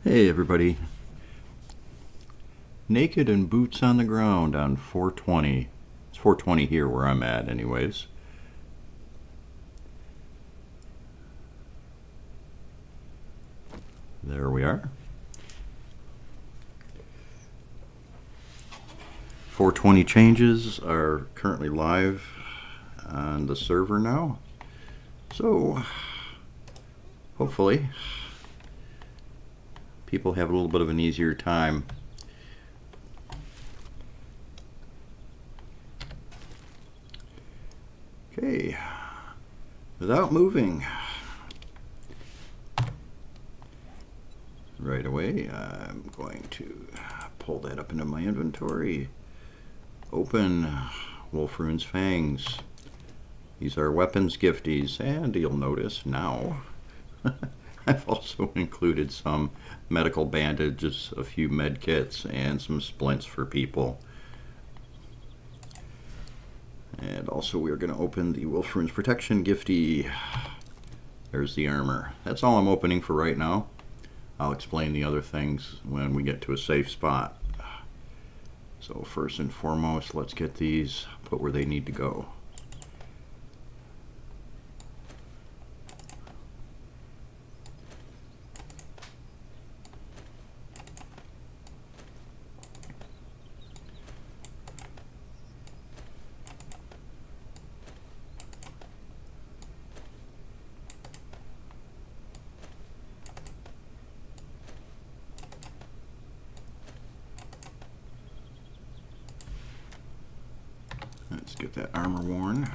Hey everybody. Naked and boots on the ground on 420. It's 420 here where I'm at anyways. There we are. 420 changes are currently live on the server now. So hopefully people have a little bit of an easier time. Okay, without moving right away, I'm going to pull that up into my inventory. Open War3zuk's Fangs. These are weapons gifties, and you'll notice now I've also included some medical bandages, a few med kits, and some splints for people. And also we're going to open the War3zuk's Protection Gifty. There's the armor. That's all I'm opening for right now. I'll explain the other things when we get to a safe spot. So first and foremost, let's get these put where they need to go. Let's get that armor worn.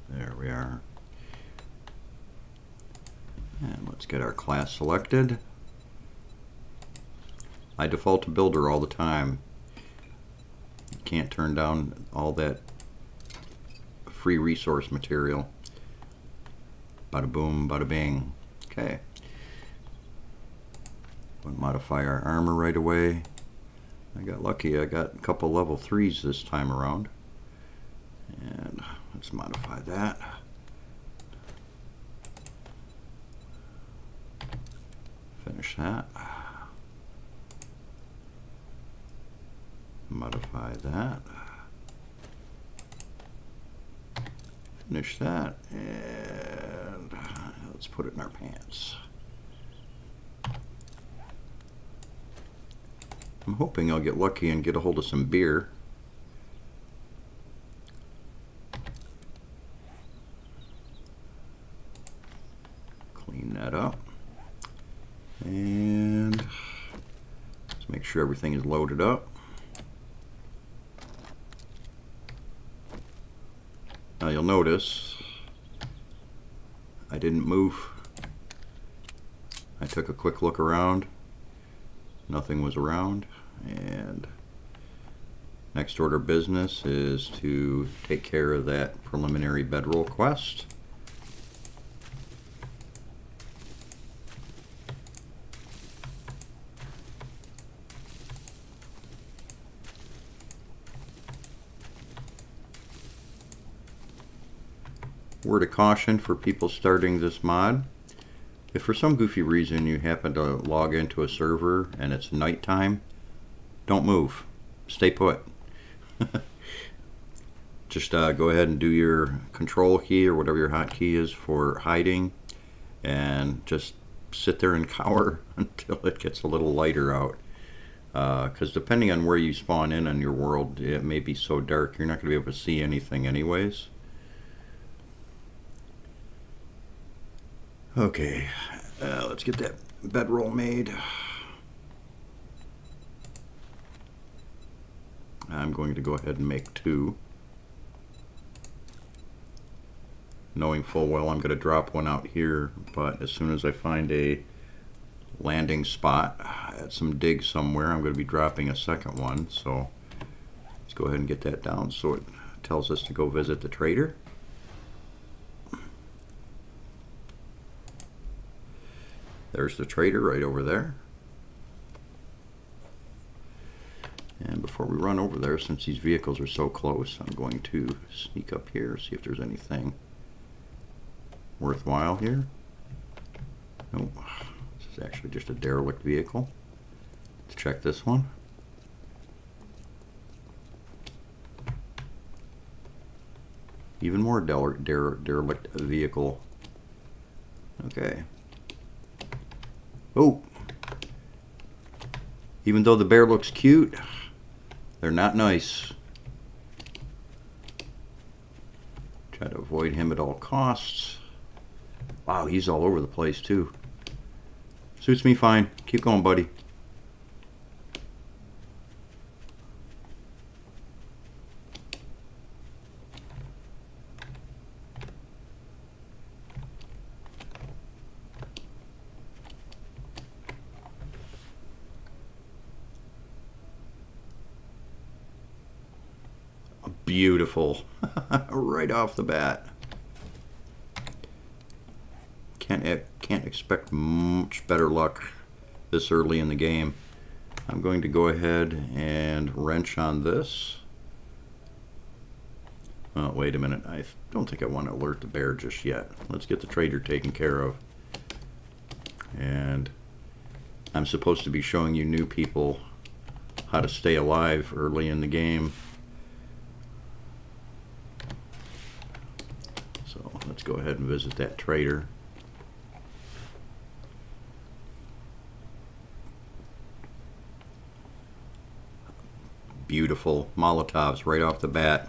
There we are. And let's get our class selected. I default to builder all the time. You can't turn down all that free resource material. Bada boom, bada bing. Okay. We'll modify our armor right away. I got lucky, I got a couple level 3s this time around. And let's modify that. Finish that. Modify that. Finish that. And let's put it in our pants. I'm hoping I'll get lucky and get a hold of some beer. Clean that up. And let's make sure everything is loaded up. Now you'll notice I didn't move. I took a quick look around. Nothing was around, and next order of business is to take care of that preliminary bedroll quest. Word of caution for people starting this mod: if for some goofy reason you happen to log into a server and it's nighttime, don't move. Stay put. Just go ahead and do your control key or whatever your hotkey is for hiding, and just sit there and cower until it gets a little lighter out. Because depending on where you spawn in on your world, it may be so dark you're not going to be able to see anything anyways. Okay, let's get that bedroll made. I'm going to go ahead and make 2. Knowing full well I'm going to drop one out here, but as soon as I find a landing spot at some dig somewhere, I'm going to be dropping a second one. So let's go ahead and get that down so it tells us to go visit the trader. There's the trader right over there. And before Before we run over there, since these vehicles are so close, I'm going to sneak up here, see if there's anything worthwhile here. Nope. This is actually just a derelict vehicle. Let's check this one. Even more derelict vehicle. Okay. Oh! Even though the bear looks cute, they're not nice. Try to avoid him at all costs. Wow, he's all over the place too. Suits me fine. Keep going, buddy. Beautiful. Right off the bat. Can't expect much better luck this early in the game. I'm going to go ahead and wrench on this. Oh, wait a minute. I don't think I want to alert the bear just yet. Let's get the trader taken care of. And I'm supposed to be showing you new people how to stay alive early in the game. So let's go ahead and visit that trader. Beautiful Molotovs right off the bat.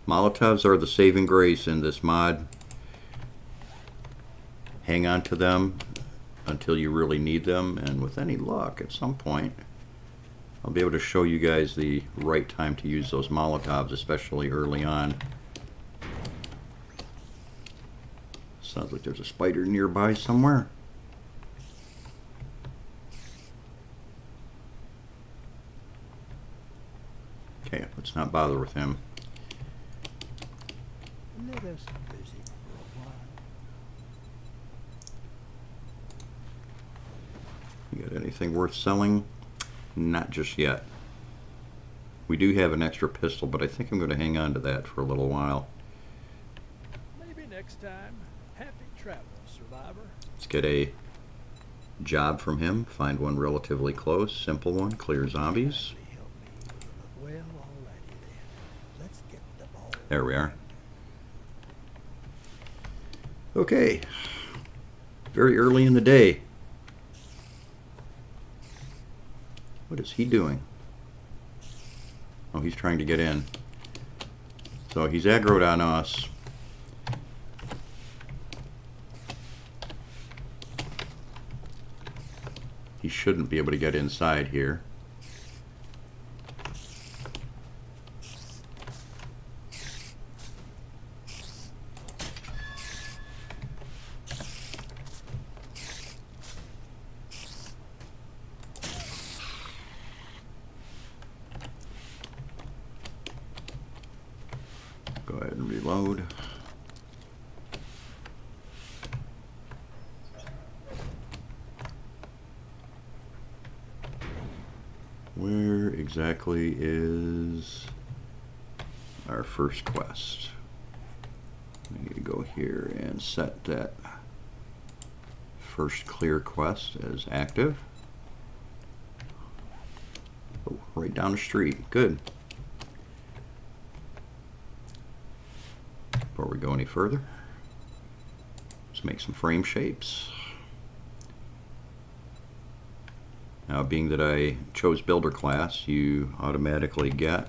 Molotovs are the saving grace in this mod. Hang on to them until you really need them, and with any luck at some point I'll be able to show you guys the right time to use those Molotovs, especially early on. Sounds like there's a spider nearby somewhere. Okay, let's not bother with him. You got anything worth selling? Not just yet. We do have an extra pistol, but I think I'm going to hang on to that for a little while. Maybe next time. Happy travels, survivor. Let's get a job from him. Find one relatively close. Simple one. Clear zombies. Well, alrighty then. Let's get the ball. There we are. Okay. Very early in the day. What is he doing? Oh, he's trying to get in. So he's aggroed on us. He shouldn't be able to get inside here. Go ahead and reload. Where exactly is our first quest? We need to go here and set that first clear quest as active. Oh, right down the street. Good. Before we go any further, let's make some frame shapes. Now, being that I chose builder class, you automatically get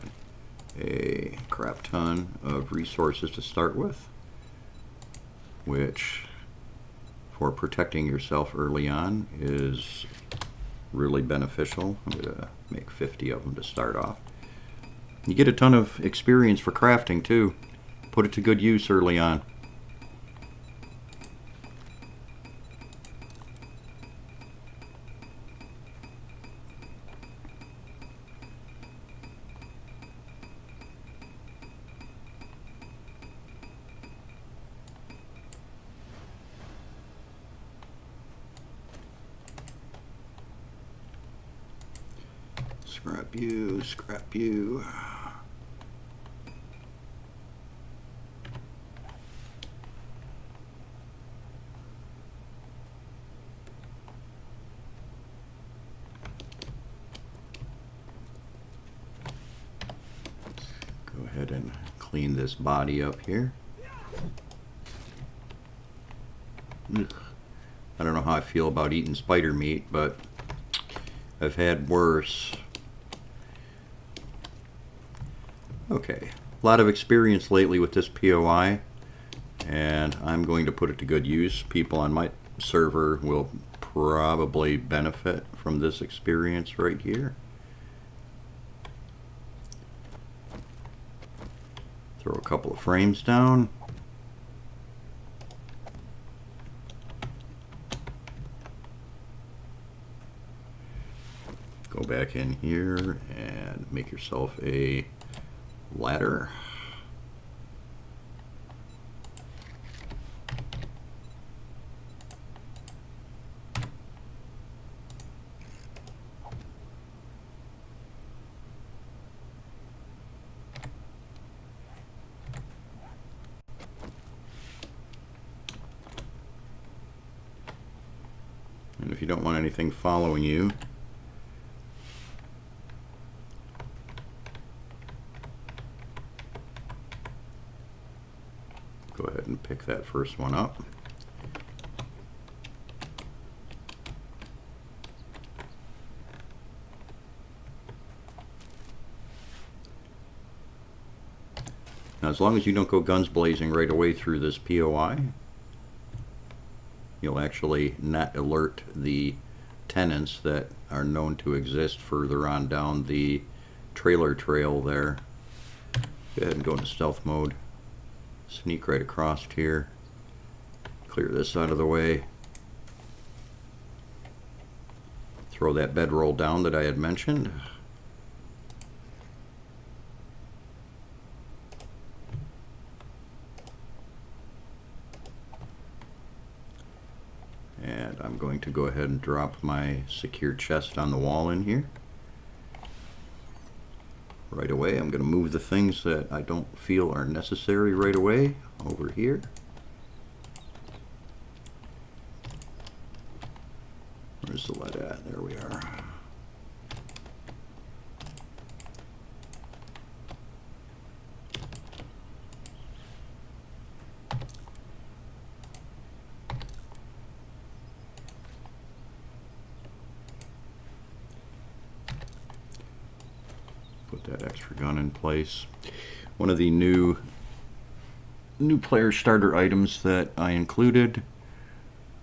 a crap ton of resources to start with, which for protecting yourself early on is really beneficial. I'm going to make 50 of them to start off. You get a ton of experience for crafting too. Put it to good use early on. Scrap you, scrap you. Go ahead and clean this body up here. Ugh. I don't know how I feel about eating spider meat, but I've had worse. Okay, a lot of experience lately with this POI, and I'm going to put it to good use. People on my server will probably benefit from this experience right here. Throw a couple of frames down. Go back in here and make yourself a ladder. And if you don't want anything following you, go ahead and pick that first one up. Now, as long as you don't go guns blazing right away through this POI, you'll actually not alert the tenants that are known to exist further on down the trailer trail there. Go ahead and go into stealth mode. Sneak right across here. Clear this out of the way. Throw that bedroll down that I had mentioned. And I'm going to go ahead and drop my secure chest on the wall in here. Right away, I'm going to move the things that I don't feel are necessary right away over here. Where's the lead at? There we are. Put that extra gun in place. One of the new player starter items that I included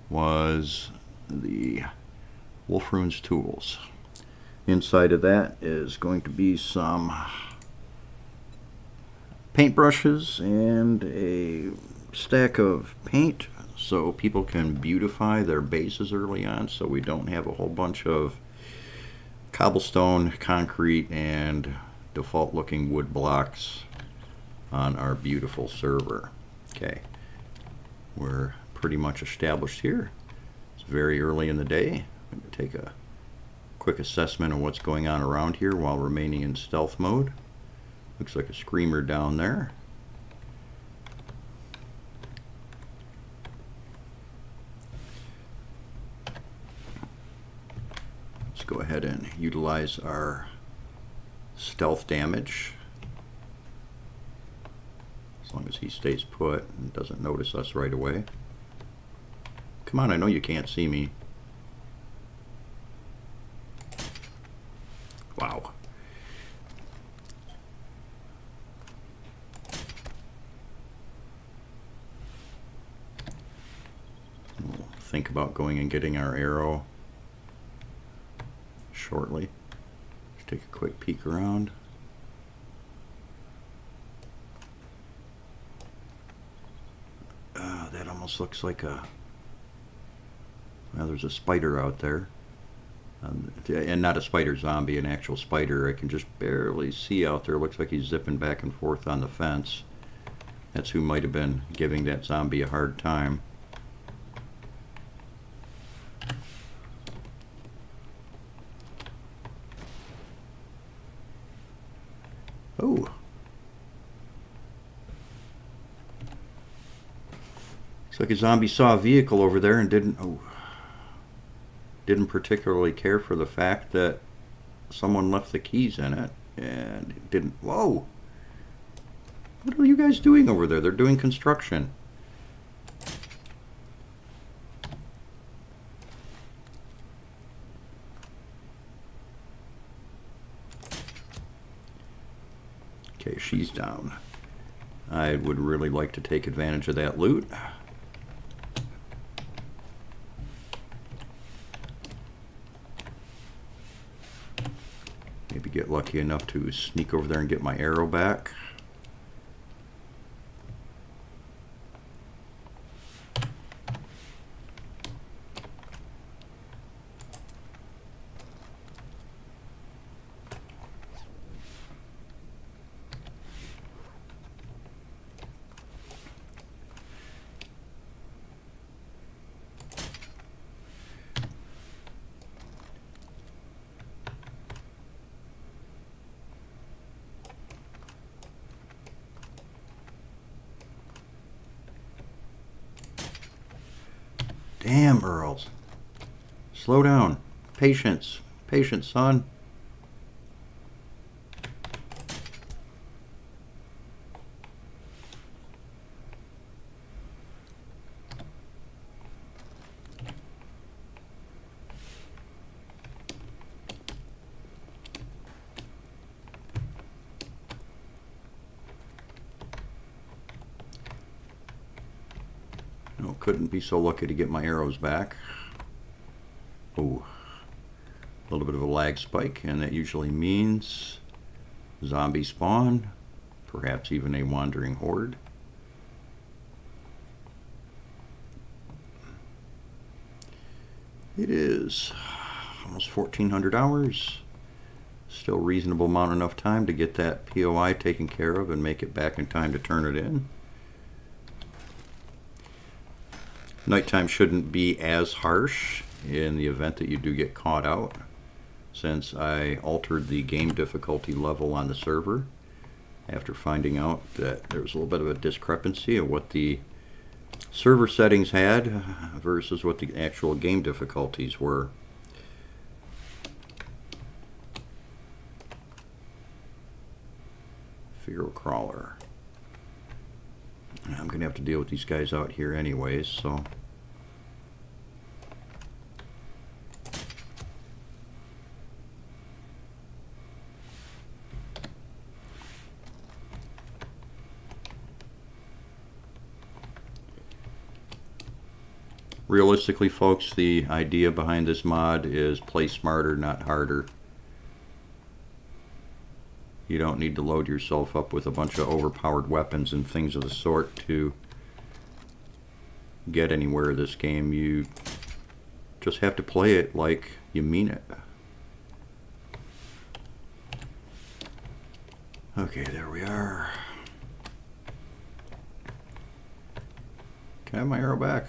was the War3zuk tools. Inside of that is going to be some paintbrushes and a stack of paint so people can beautify their bases early on, so we don't have a whole bunch of cobblestone, concrete, and default looking wood blocks on our beautiful server. Okay, we're pretty much established here. It's very early in the day. I'm going to take a quick assessment of what's going on around here while remaining in stealth mode. Looks like a screamer down there. Let's go ahead and utilize our stealth damage. As long as he stays put and doesn't notice us right away. Come on, I know you can't see me. Wow. We'll think about going and getting our arrow shortly. Let's take a quick peek around. That almost looks like a... Well, there's a spider out there. And not a spider zombie, an actual spider. I can just barely see out there. Looks like he's zipping back and forth on the fence. That's who might have been giving that zombie a hard time. Looks like a zombie saw a vehicle over there and didn't particularly care for the fact that someone left the keys in it, and didn't. Whoa! What are you guys doing over there? They're doing construction. Okay, she's down. I would really like to take advantage of that loot. Maybe get lucky enough to sneak over there and get my arrow back. Damn, Earls. Slow down. Patience. Patience, son. No, couldn't be so lucky to get my arrows back. Oh, a little bit of a lag spike, and that usually means zombie spawn, perhaps even a wandering horde. It is almost 1400 hours. Still reasonable amount enough time to get that POI taken care of and make it back in time to turn it in. Nighttime shouldn't be as harsh in the event that you do get caught out, since I altered the game difficulty level on the server after finding out that there was a little bit of a discrepancy of what the server settings had versus what the actual game difficulties were. Feral crawler. I'm going to have to deal with these guys out here anyways, so. Realistically, folks, the idea behind this mod is play smarter, not harder. You don't need to load yourself up with a bunch of overpowered weapons and things of the sort to get anywhere in this game. You just have to play it like you mean it. Okay, there we are. Can I have my arrow back?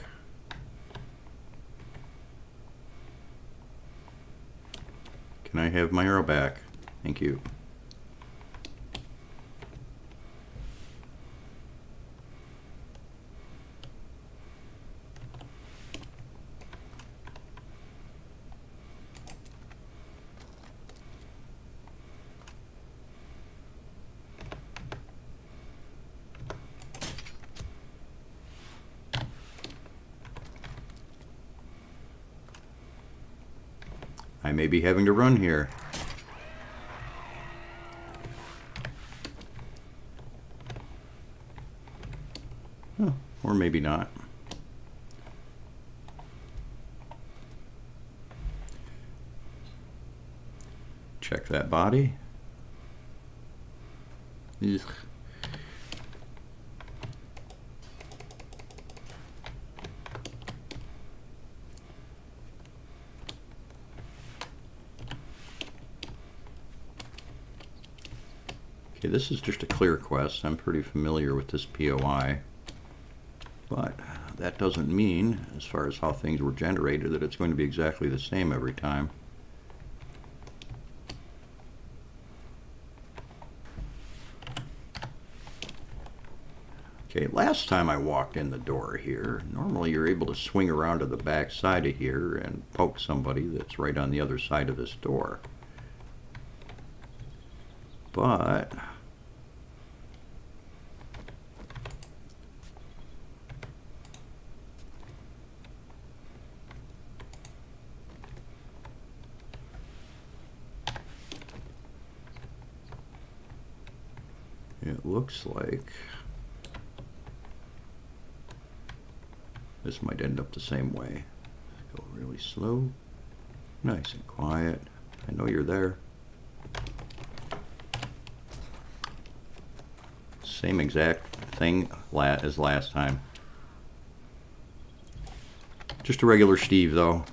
Can I have my arrow back? Thank you. I may be having to run here. Oh, or maybe not. Check that body. Ugh. Okay, this is just a clear quest. I'm pretty familiar with this POI, but that doesn't mean, as far as how things were generated, that it's going to be exactly the same every time. Okay, last time I walked in the door here, normally you're able to swing around to the back side of here and poke somebody that's right on the other side of this door. But it looks like this might end up the same way. Go really slow, nice and quiet. I know you're there. Same exact thing as last time. Just a regular Steve though.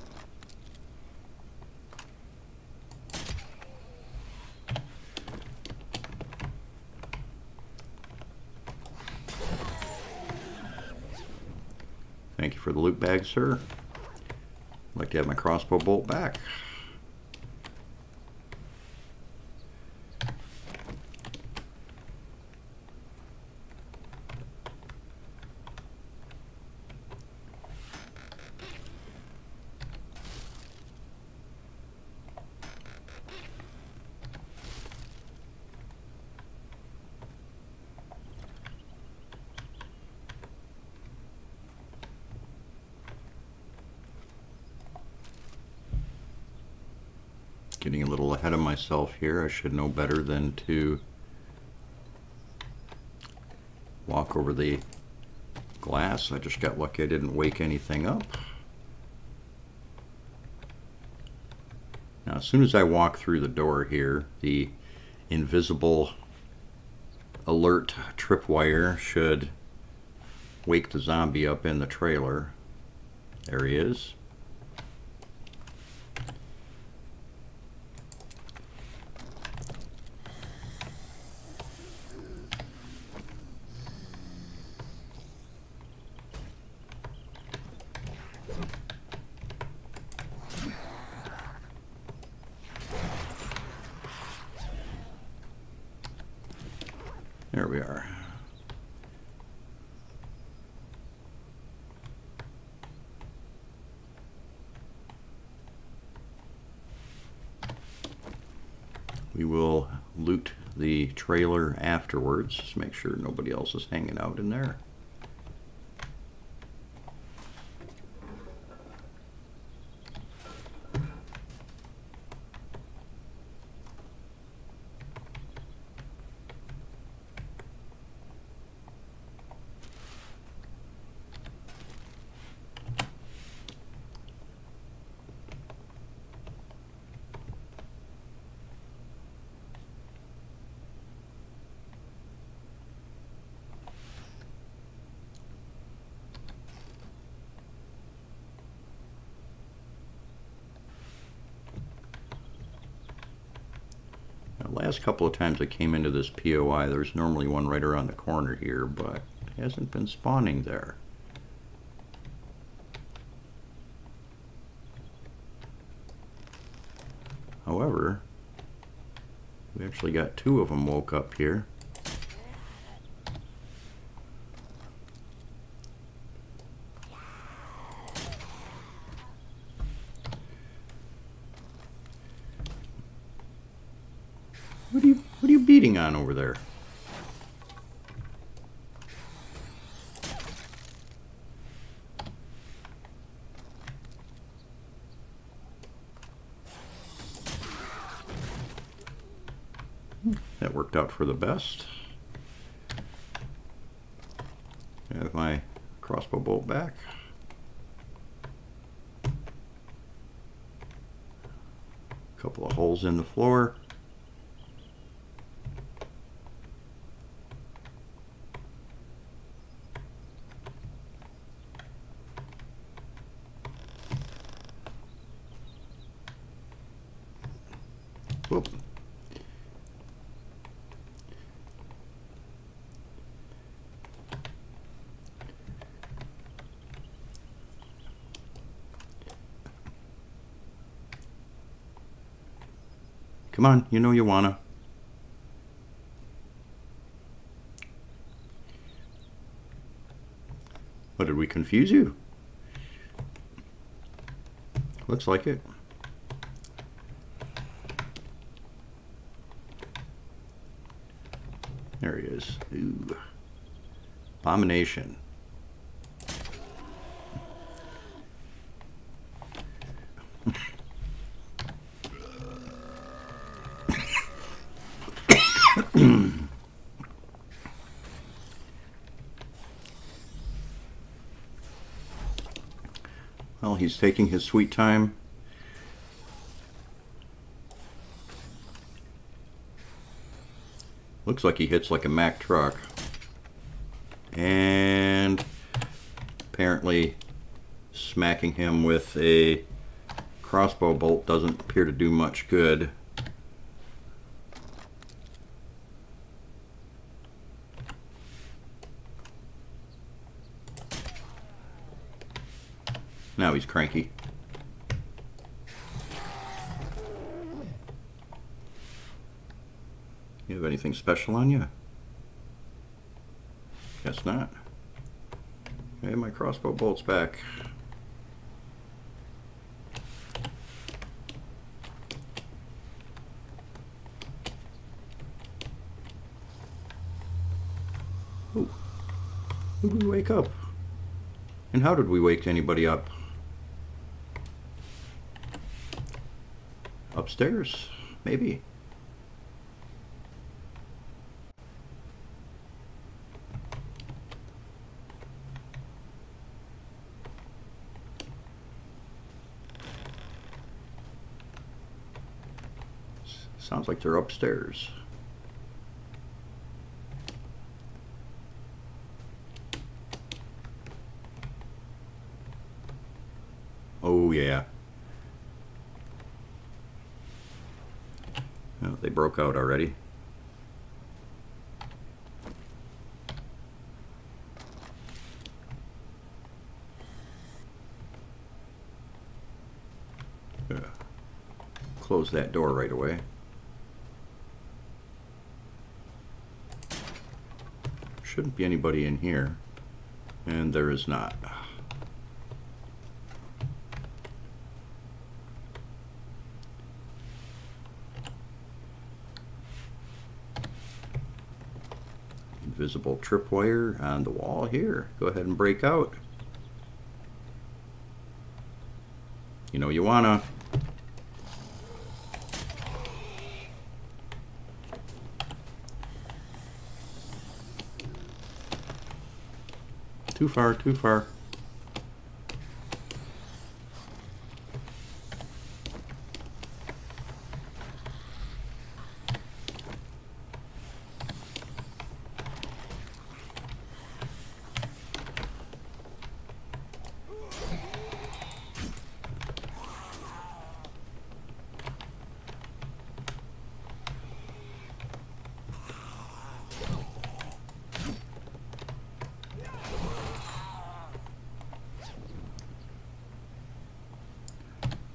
Thank you for the loot bag, sir. I'd like to have my crossbow bolt back. Getting a little ahead of myself here. I should know better than to walk over the glass. I just got lucky I didn't wake anything up. Now, as soon as I walk through the door here, the invisible alert tripwire should wake the zombie up in the trailer. There he is. There we are. We will loot the trailer afterwards. Just make sure nobody else is hanging out in there. Last couple of times I came into this POI, there's normally one right around the corner here, but it hasn't been spawning there. However, we actually got two of them woke up here. What are you beating on over there? That worked out for the best. I have my crossbow bolt back. A couple of holes in the floor. Whoop. Come on, you know you wanna. What, did we confuse you? Looks like it. There he is. Ooh. Abomination. Well, he's taking his sweet time. Looks like he hits like a Mack truck. And apparently smacking him with a crossbow bolt doesn't appear to do much good. Now he's cranky. You have anything special on you? Guess not. Okay, my crossbow bolt's back. Ooh. Who did we wake up? And how did we wake anybody up? Upstairs, maybe. Sounds like they're upstairs. Oh yeah. Oh, they broke out already. Close that door right away. Shouldn't be anybody in here, and there is not. Invisible tripwire on the wall here. Go ahead and break out. You know you wanna. Too far, too far.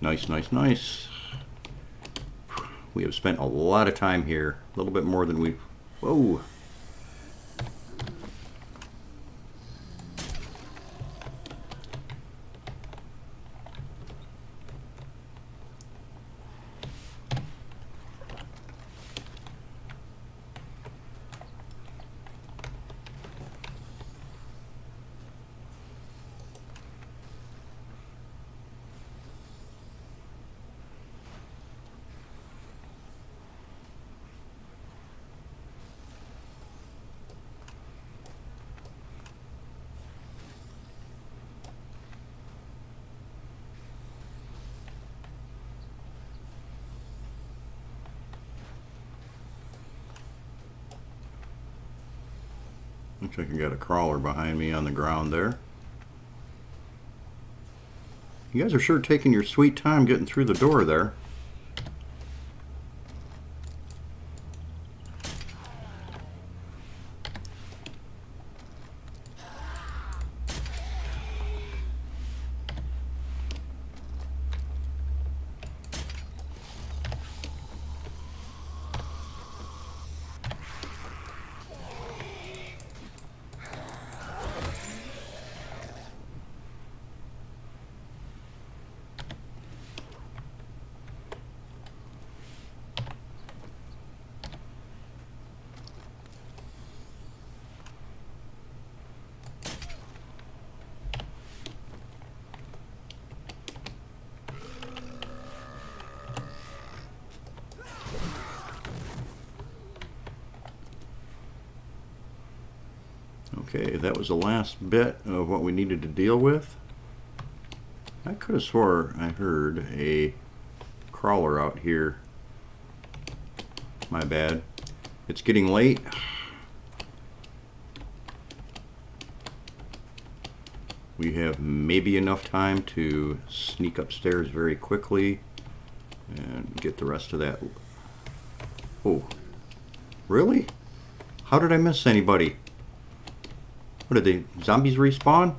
Nice, nice, nice. We have spent a lot of time here. A little bit more than we... Whoa. Looks like I got a crawler behind me on the ground there. You guys are sure taking your sweet time getting through the door there. Okay, that was the last bit of what we needed to deal with. I could have swore I heard a crawler out here. My bad. It's getting late. We have maybe enough time to sneak upstairs very quickly and get the rest of that. Oh, really? How did I miss anybody? What did they, zombies respawn?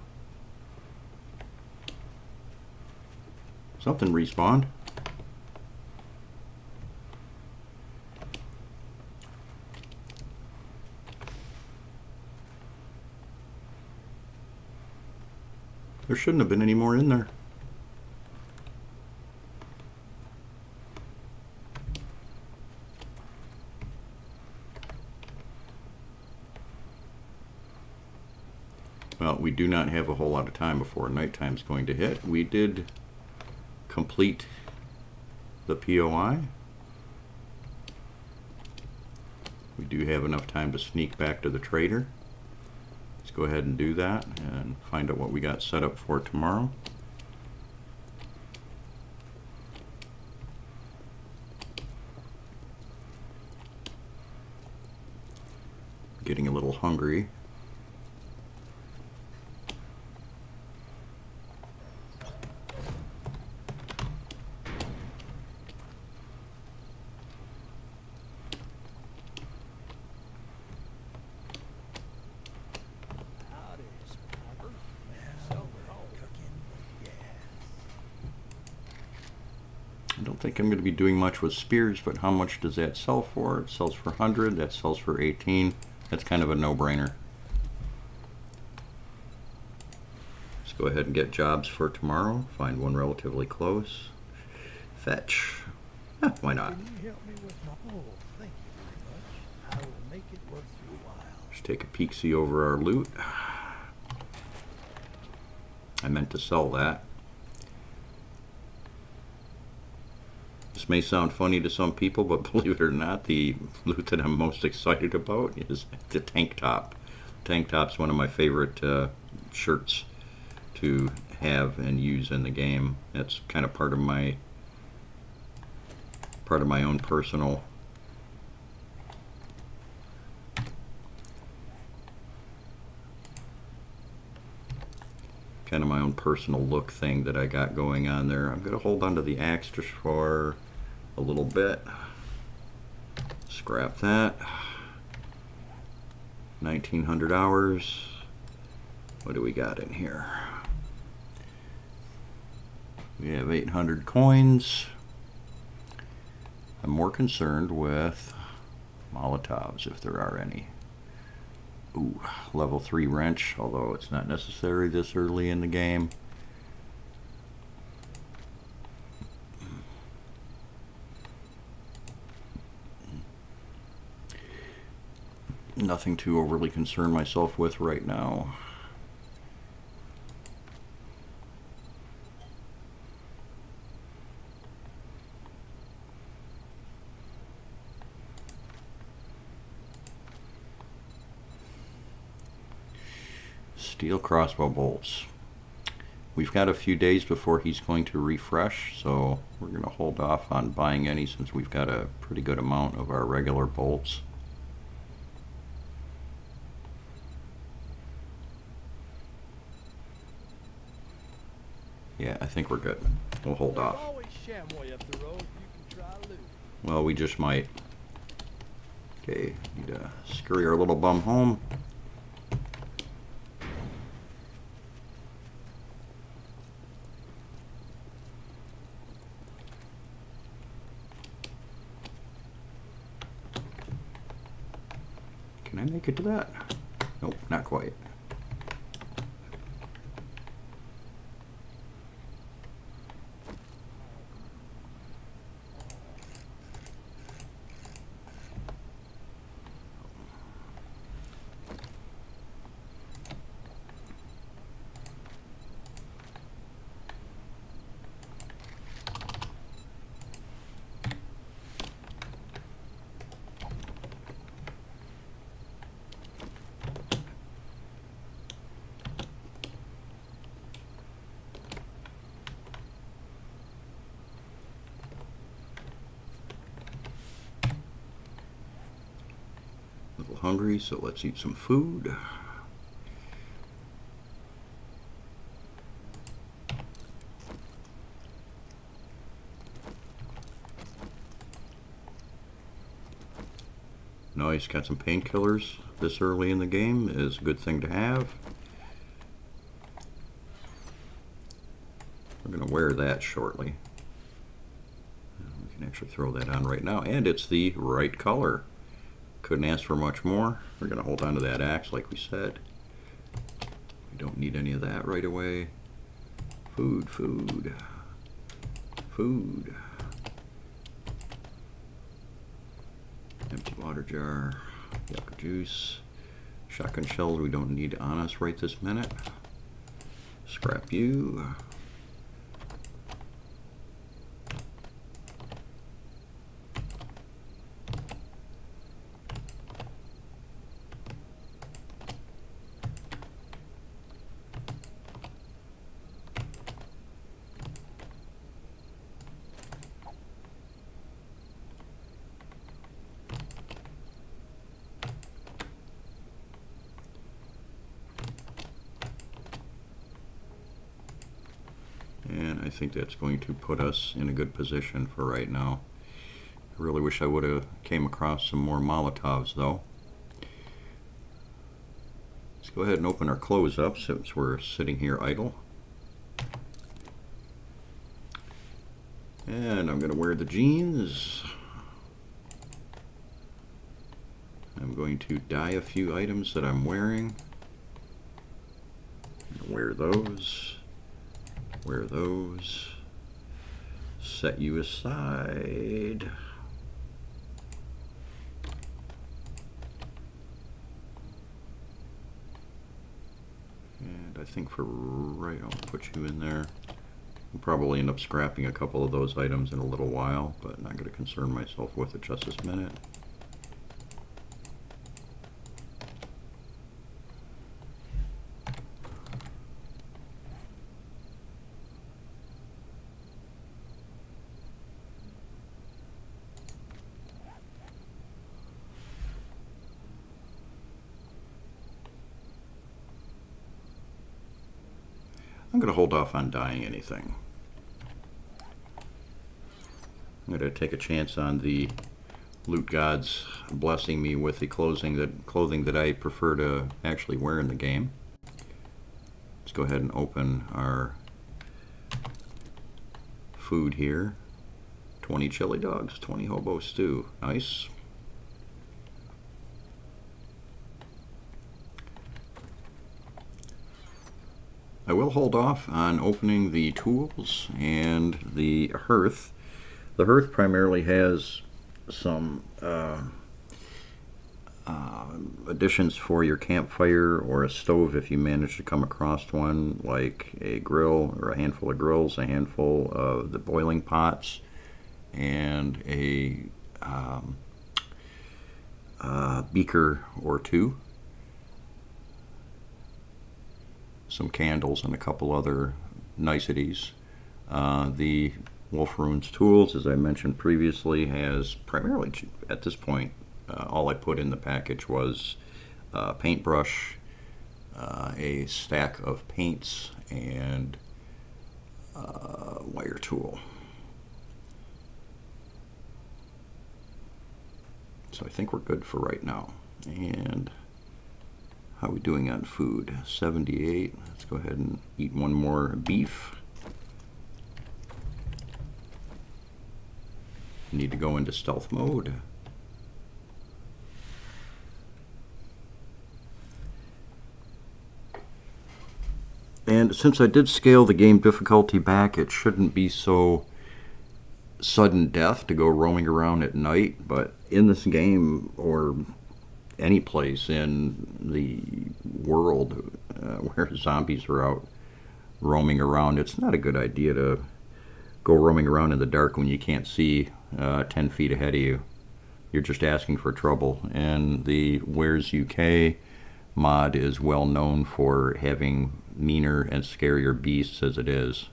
Something respawned. There shouldn't have been any more in there. Well, we do not have a whole lot of time before nighttime's going to hit. We did complete the POI. We do have enough time to sneak back to the trader. Let's go ahead and do that and find out what we got set up for tomorrow. Getting a little hungry. I don't think I'm going to be doing much with spears, but how much does that sell for? It sells for 100, that sells for 18. That's kind of a no-brainer. Let's go ahead and get jobs for tomorrow. Find one relatively close. Fetch. Why not? Can you help me with my... Oh, thank you very much. I will make it worth your while. Let's take a peek-see over our loot. I meant to sell that. This may sound funny to some people, but believe it or not, the loot that I'm most excited about is the tank top. Tank top's one of my favorite shirts to have and use in the game. That's kind of part of my own personal look thing that I got going on there. I'm going to hold on to the axe just for a little bit. Scrap that. 1900 hours. What do we got in here? We have 800 coins. I'm more concerned with Molotovs, if there are any. Ooh, level 3 wrench, although it's not necessary this early in the game. Nothing to overly concern myself with right now. Steel crossbow bolts. We've got a few days before he's going to refresh, so we're going to hold off on buying any since we've got a pretty good amount of our regular bolts. Yeah, I think we're good. We'll hold off. Well, we just might. Okay, need to scurry our little bum home. Can I make it to that? Nope, not quite. hungry, so let's eat some food. Nice, got some painkillers this early in the game is a good thing to have. We're going to wear that shortly. We can actually throw that on right now, and it's the right color. Couldn't ask for much more. We're going to hold on to that axe like we said. We don't need any of that right away. Food, food, food. Empty water jar, yucca juice, shotgun shells we don't need on us right this minute. Scrap you. And I think that's going to put us in a good position for right now. I really wish I would have came across some more Molotovs though. Let's go ahead and open our clothes up since we're sitting here idle. And I'm going to wear the jeans. I'm going to dye a few items that I'm wearing. Wear those. Wear those. Set you aside. And I think for right, I'll put you in there. I'll probably end up scrapping a couple of those items in a little while, but I'm not going to concern myself with it just this minute. I'm going to hold off on dyeing anything. I'm going to take a chance on the loot gods blessing me with the clothing that I prefer to actually wear in the game. Let's go ahead and open our food here. 20 chili dogs, 20 hobo stew. Nice. I will hold off on opening the tools and the hearth. The hearth primarily has some additions for your campfire or a stove if you manage to come across one, like a grill or a handful of grills, a handful of the boiling pots, and a beaker or two. Some candles and a couple other niceties. The War3zuk tools, as I mentioned previously, has primarily, at this point, all I put in the package was a paintbrush, a stack of paints, and a wire tool. So I think we're good for right now. And how are we doing on food? 78. Let's go ahead and eat one more beef. Need to go into stealth mode. And since I did scale the game difficulty back, it shouldn't be so sudden death to go roaming around at night, but in this game, or any place in the world where zombies are out roaming around, it's not a good idea to go roaming around in the dark when you can't see 10 feet ahead of you. You're just asking for trouble. And the War3zuk mod is well known for having meaner and scarier beasts as it is.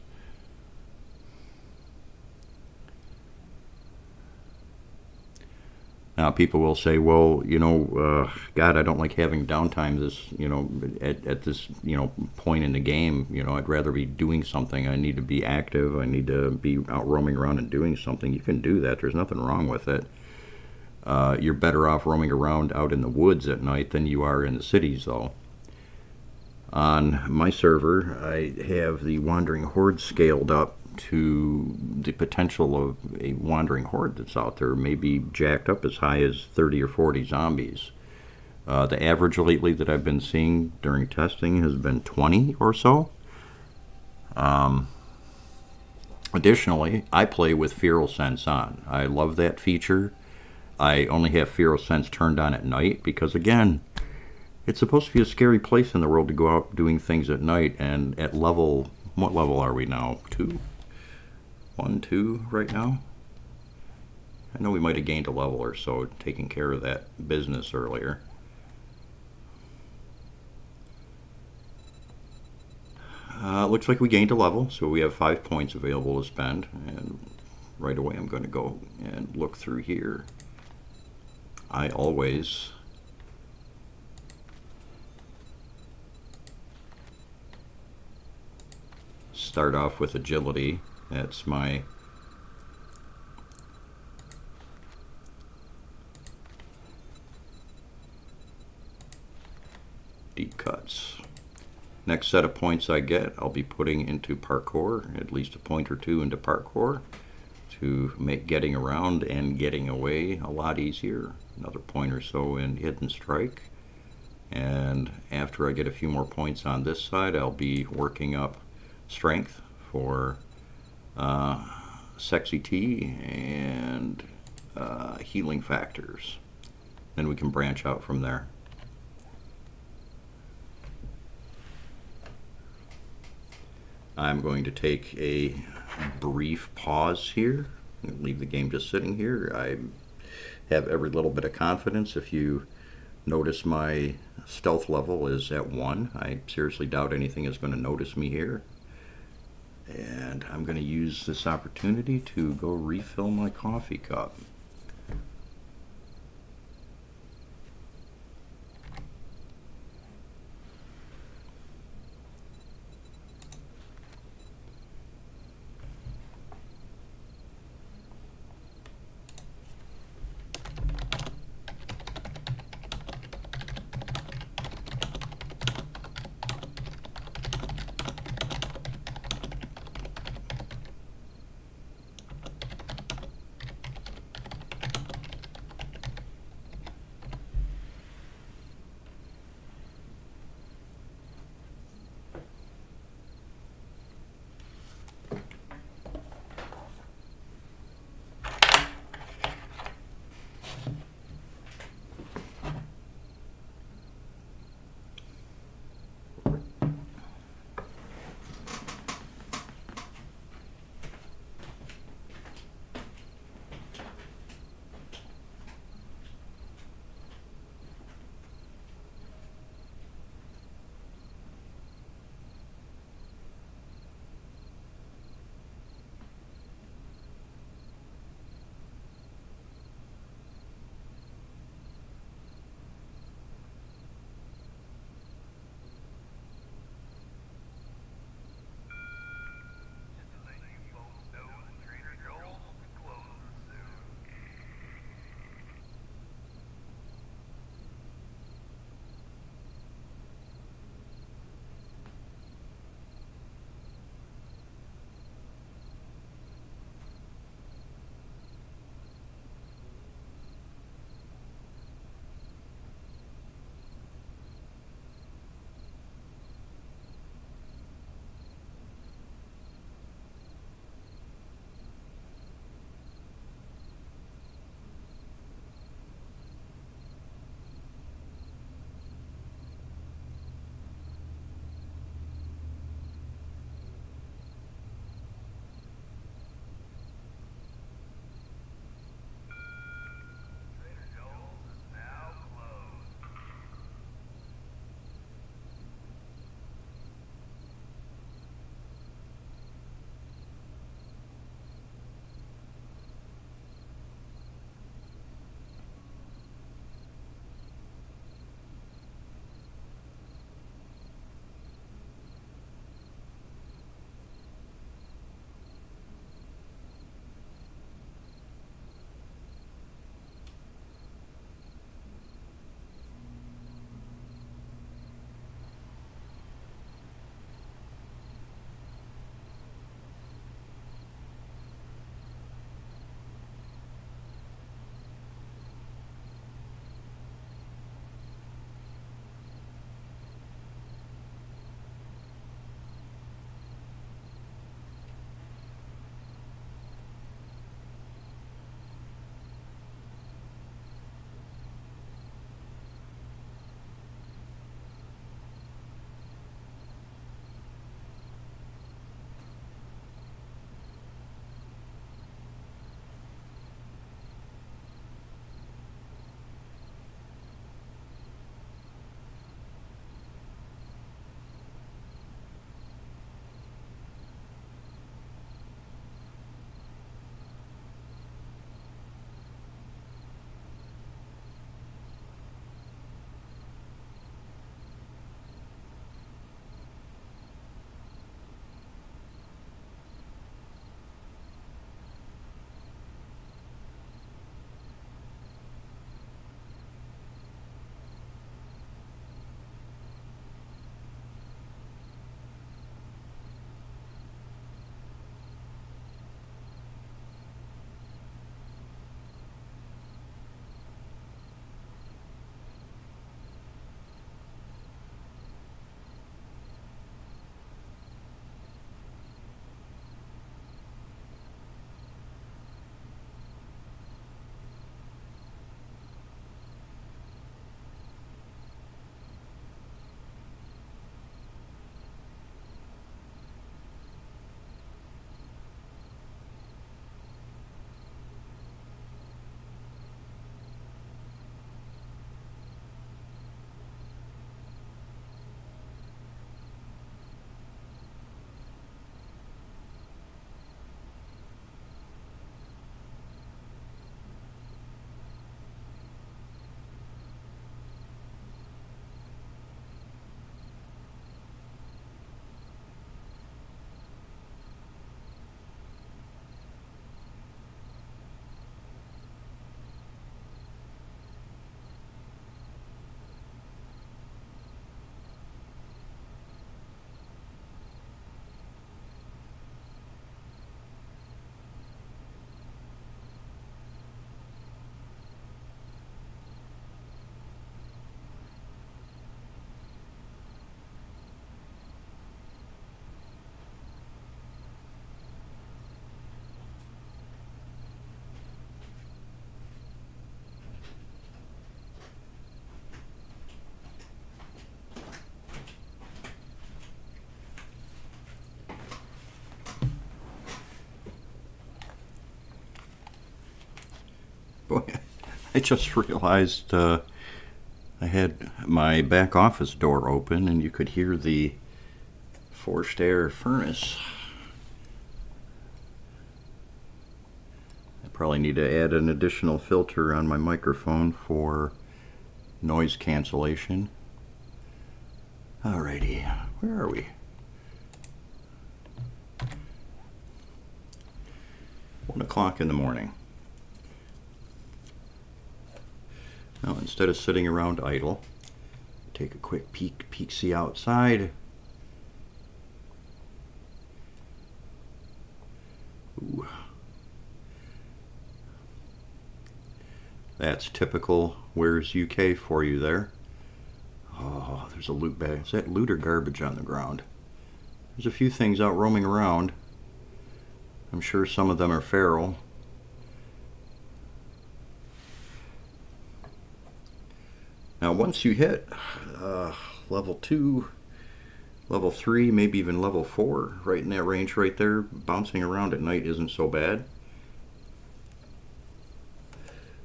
Now, people will say, well, God, I don't like having downtime at this, point in the game. I'd rather be doing something. I need to be active. I need to be out roaming around and doing something. You can do that. There's nothing wrong with it. You're better off roaming around out in the woods at night than you are in the cities, though. On my server, I have the Wandering Horde scaled up to the potential of a wandering horde that's out there, maybe jacked up as high as 30 or 40 zombies. The average lately that I've been seeing during testing has been 20 or so. Additionally, I play with Feral Sense on. I love that feature. I only have Feral Sense turned on at night because, again, it's supposed to be a scary place in the world to go out doing things at night. And at level, what level are we now? 2? 1, 2 right now? I know we might have gained a level or so taking care of that business earlier. Looks like we gained a level, so we have 5 points available to spend. And right away I'm going to go and look through here. I always start off with agility. That's my deep cuts. Next set of points I get, I'll be putting into parkour, at least a point or two into parkour to make getting around and getting away a lot easier. Another point or so in hidden strike. And after I get a few more points on this side, I'll be working up strength for sexy T and healing factors. Then we can branch out from there. I'm going to take a brief pause here and leave the game just sitting here. I have every little bit of confidence. If you notice, my stealth level is at 1. I seriously doubt anything is going to notice me here. And I'm going to use this opportunity to go refill my coffee cup. I just realized I had my back office door open and you could hear the forced air furnace. I probably need to add an additional filter on my microphone for noise cancellation. Alrighty, where are we? One o'clock in the morning. Now, instead of sitting around idle, take a quick peek-see outside. Ooh. That's typical War3zuk for you there. Oh, there's a loot bag. Is that loot or garbage on the ground? There's a few things out roaming around. I'm sure some of them are feral. Now, once you hit level 2, level 3, maybe even level 4, right in that range right there, bouncing around at night isn't so bad.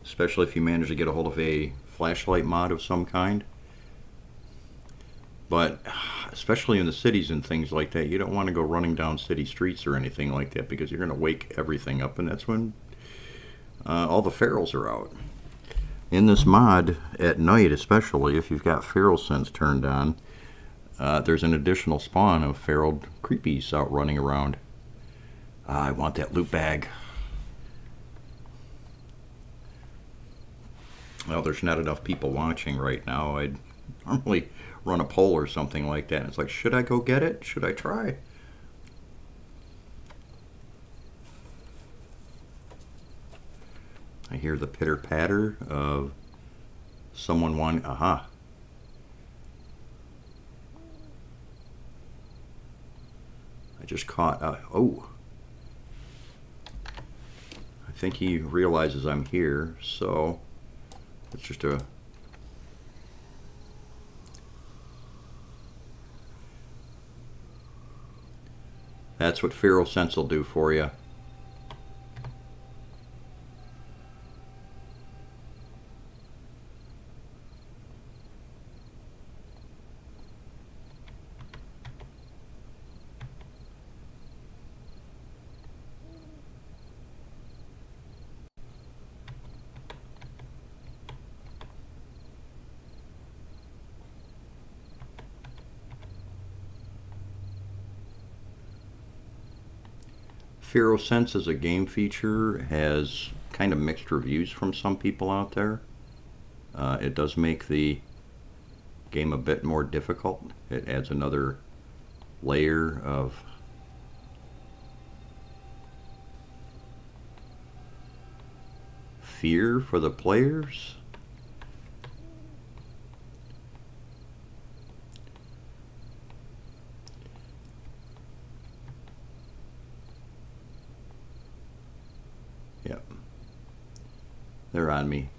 Especially if you manage to get a hold of a flashlight mod of some kind. But especially in the cities and things like that, you don't want to go running down city streets or anything like that because you're going to wake everything up, and that's when all the ferals are out. In this mod, at night especially, if you've got feral sense turned on, there's an additional spawn of feral creepies out running around. I want that loot bag. Well, there's not enough people watching right now. I'd normally run a poll or something like that. It's like, should I go get it? Should I try? I hear the pitter-patter of someone wanting... Aha. I just caught... oh. I think he realizes I'm here, so... It's just a... That's what feral sense will do for you. Feral Sense as a game feature has kind of mixed reviews from some people out there. It does make the game a bit more difficult. It adds another layer of fear for the players. Yep. They're on me.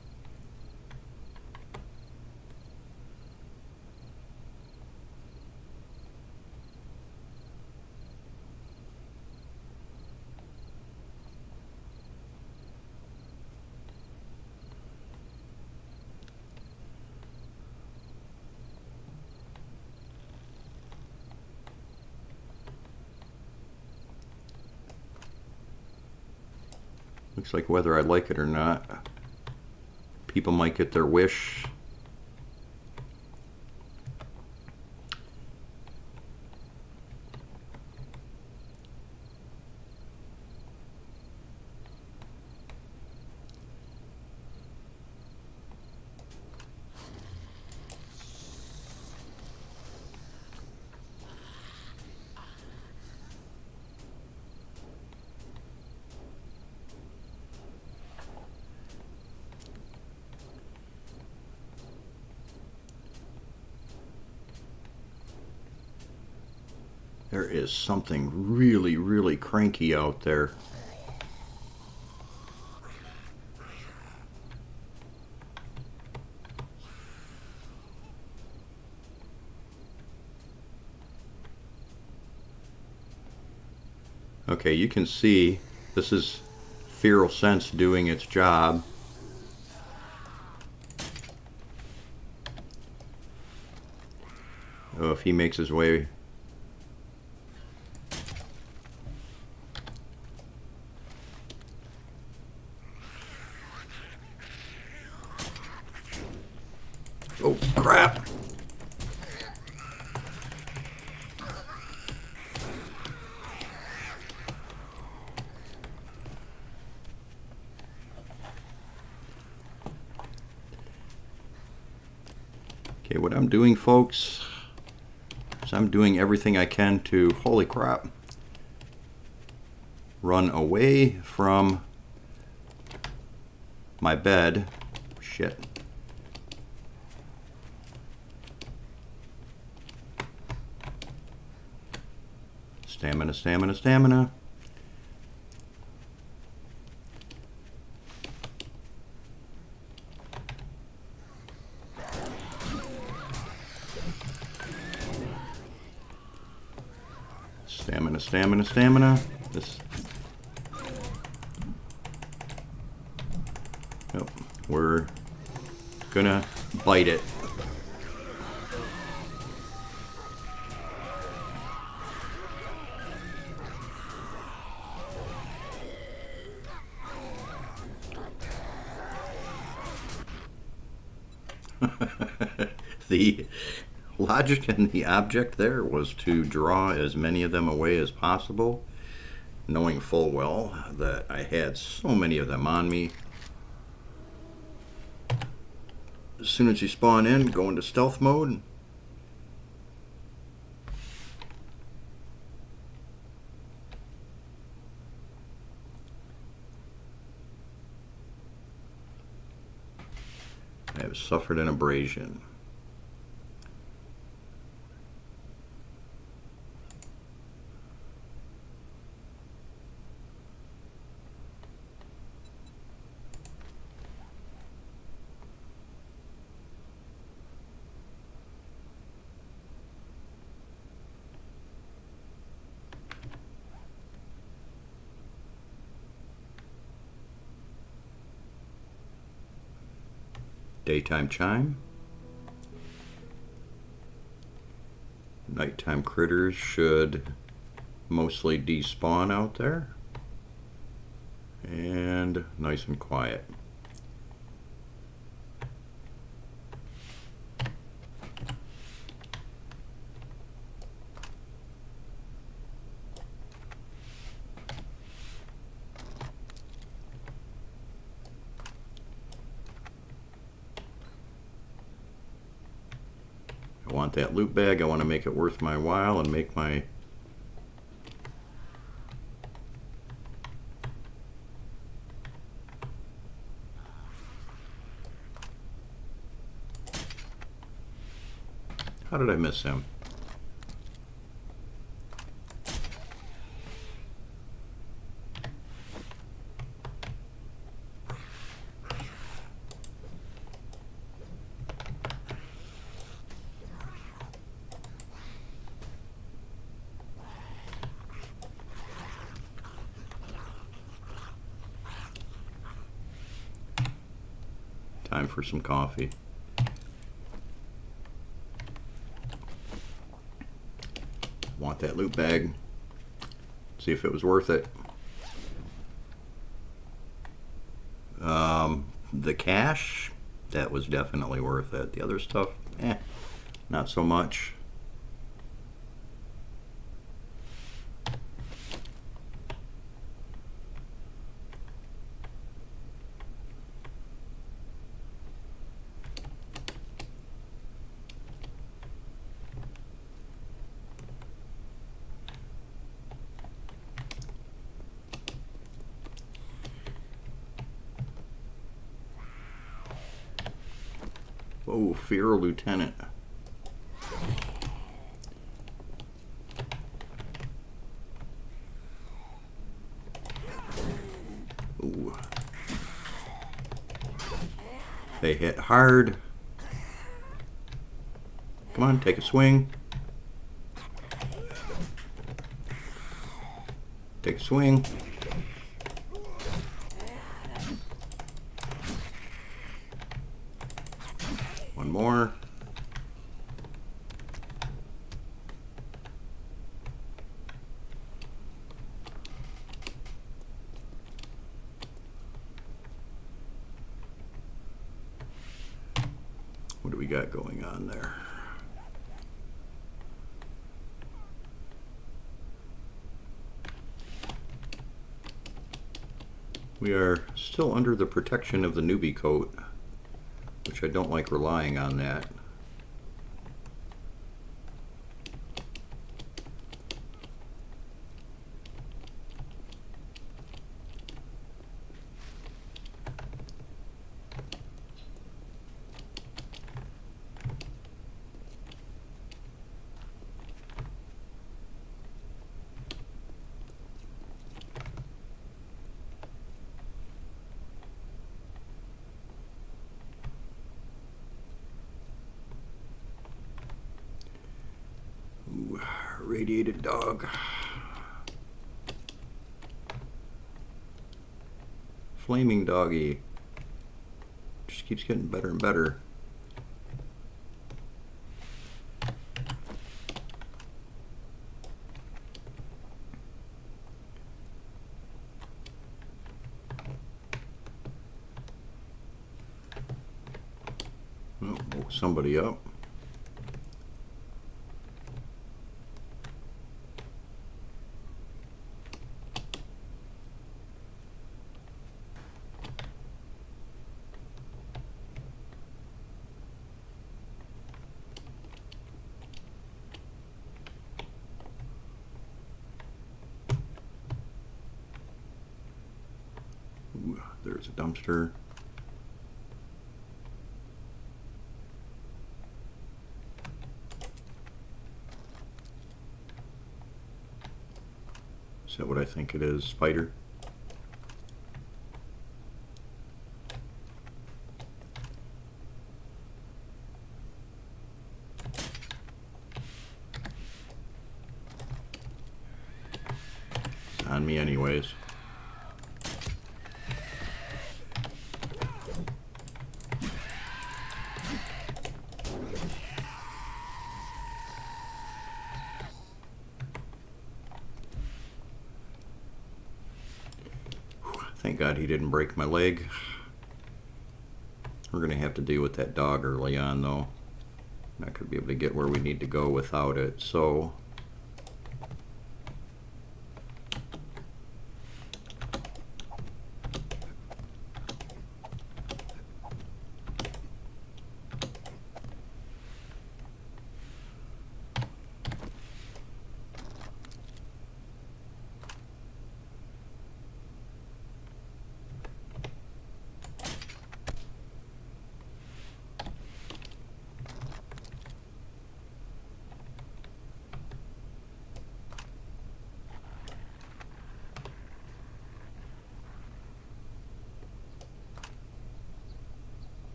Looks like whether I like it or not, people might get their wish. There is something really, really cranky out there. Okay, you can see this is Feral Sense doing its job. So if he makes his way... Oh, crap! Okay, what I'm doing, folks, is I'm doing everything I can to, holy crap, run away from my bed. Shit. Stamina, stamina, stamina. Stamina, stamina, stamina. This. Nope. We're gonna bite it. The logic in the object there was to draw as many of them away as possible, knowing full well that I had so many of them on me. As soon as you spawn in, go into stealth mode. I have suffered an abrasion. Daytime chime. Nighttime critters should mostly despawn out there. And nice and quiet. I want that loot bag. I want to make it worth my while and make my How did I miss him? Time for some coffee. Want that loot bag. See if it was worth it. The cash, that was definitely worth it. The other stuff, not so much. Oh, Fear Lieutenant. Ooh. They hit hard. Come on, take a swing. Take a swing. One more. do we got going on there? We are still under the protection of the newbie coat, which I don't like relying on that. Ooh, radiated dog. Flaming doggy. Just keeps getting better and better. Oh, woke somebody up. Ooh, there's a dumpster. Is that what I think it is? Spider? It's on me anyways. Thank God he didn't break my leg. We're going to have to deal with that dog early on, though. Not going to be able to get where we need to go without it, so...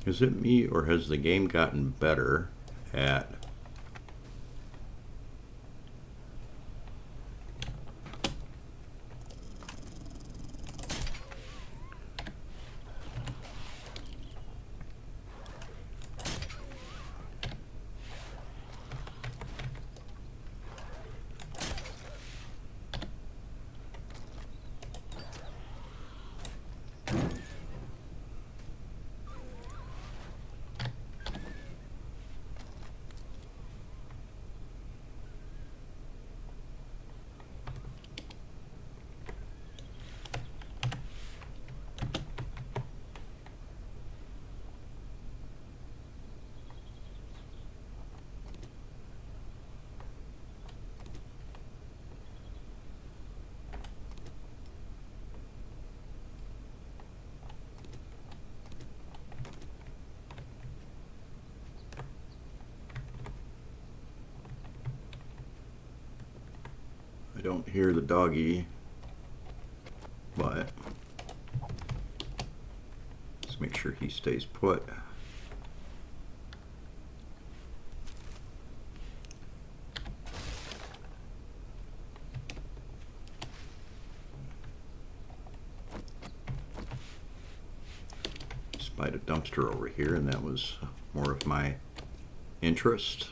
Is it me, or has the game gotten better at I don't hear the doggy, but let's make sure he stays put. Spied a dumpster over here, and that was more of my interest.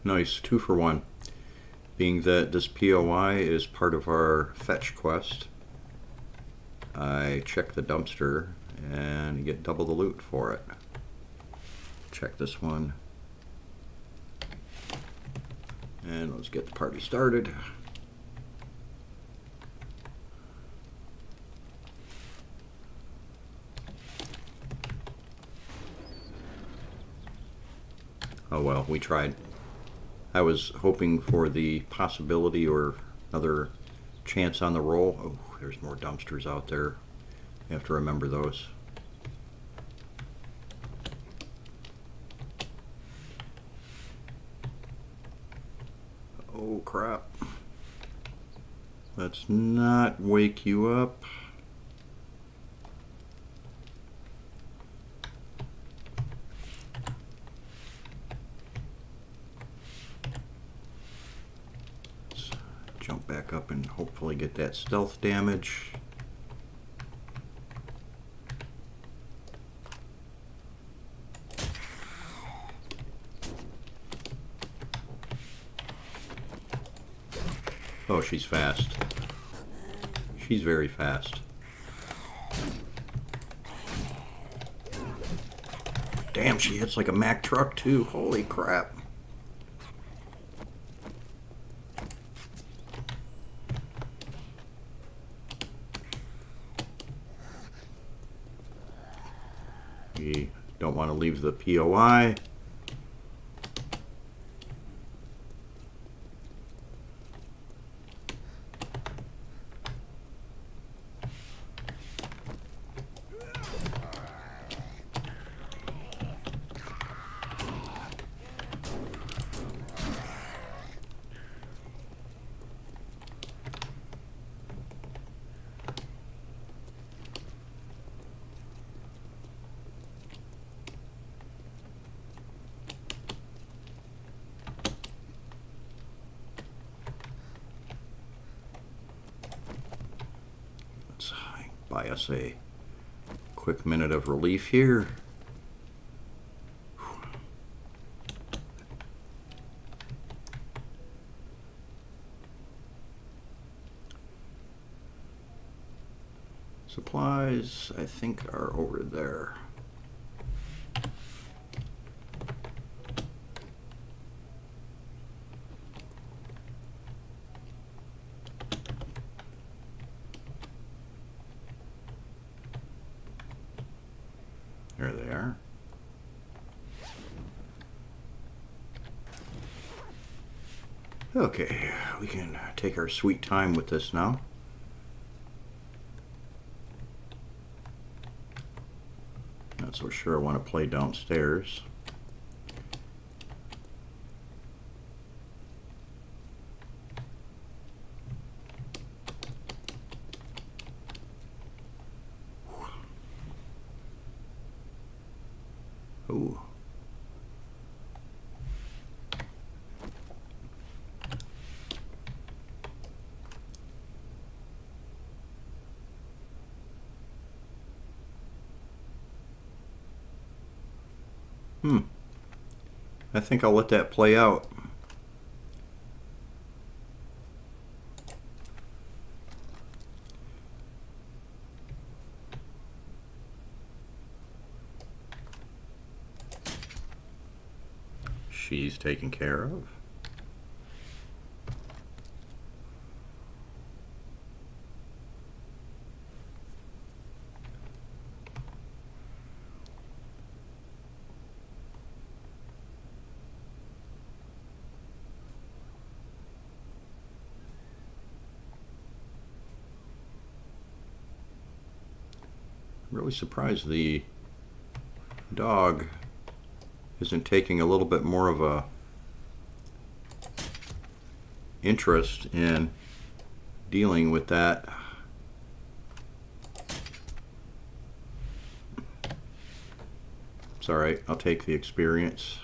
Nice, 2 for 1. Being that this POI is part of our fetch quest, I check the dumpster and get double the loot for it. Check this one. And let's get the party started. Oh well, we tried. I was hoping for the possibility or another chance on the roll. Oh, there's more dumpsters out there. You have to remember those. Oh crap. Let's not wake you up. Let's jump back up and hopefully get that stealth damage. Oh, she's fast. She's very fast. Damn, she hits like a Mack truck too. Holy crap. We don't want to leave the POI. Let's buy us a quick minute of relief here. Supplies, I think, are over there. There they are. Okay, we can take our sweet time with this now. Not so sure I want to play downstairs. Ooh. I think I'll let that play out. She's taken care of. I'm really surprised the dog isn't taking a little bit more of a interest in dealing with that. It's all right, I'll take the experience.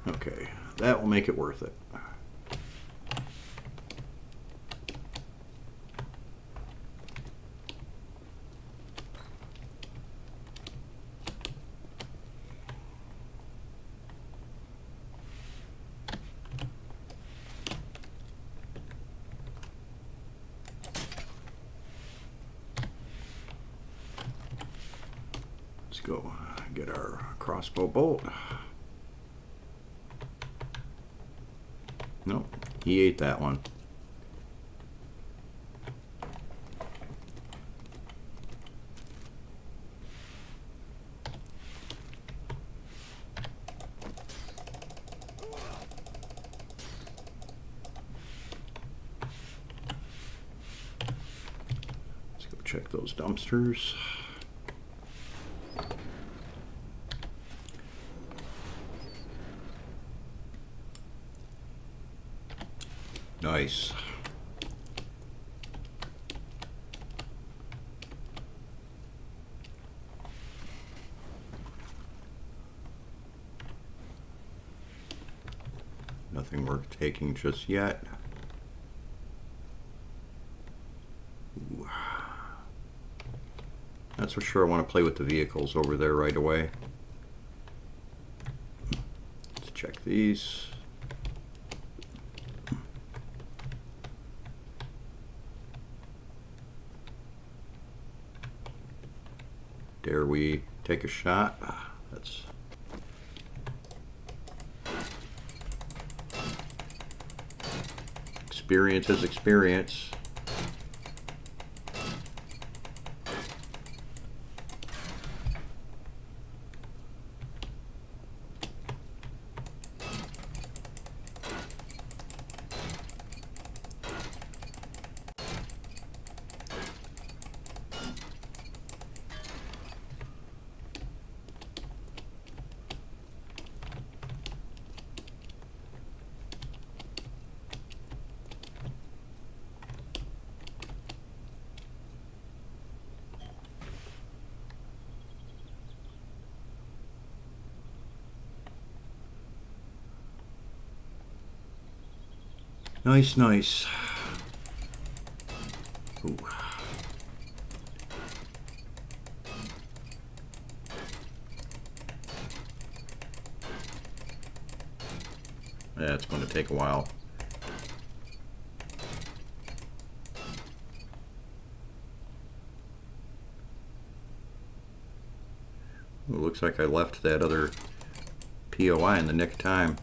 Okay, that will make it worth it. Let's go get our crossbow bolt. Nope, he ate that one. Let's go check those dumpsters. Nice. Nothing worth taking just yet. Ooh. That's for sure. I want to play with the vehicles over there right away. Let's check these. Dare we take a shot? That's experience is experience. Nice, nice. Ooh. Yeah, it's going to take a while. It looks like I left that other POI in the nick of time.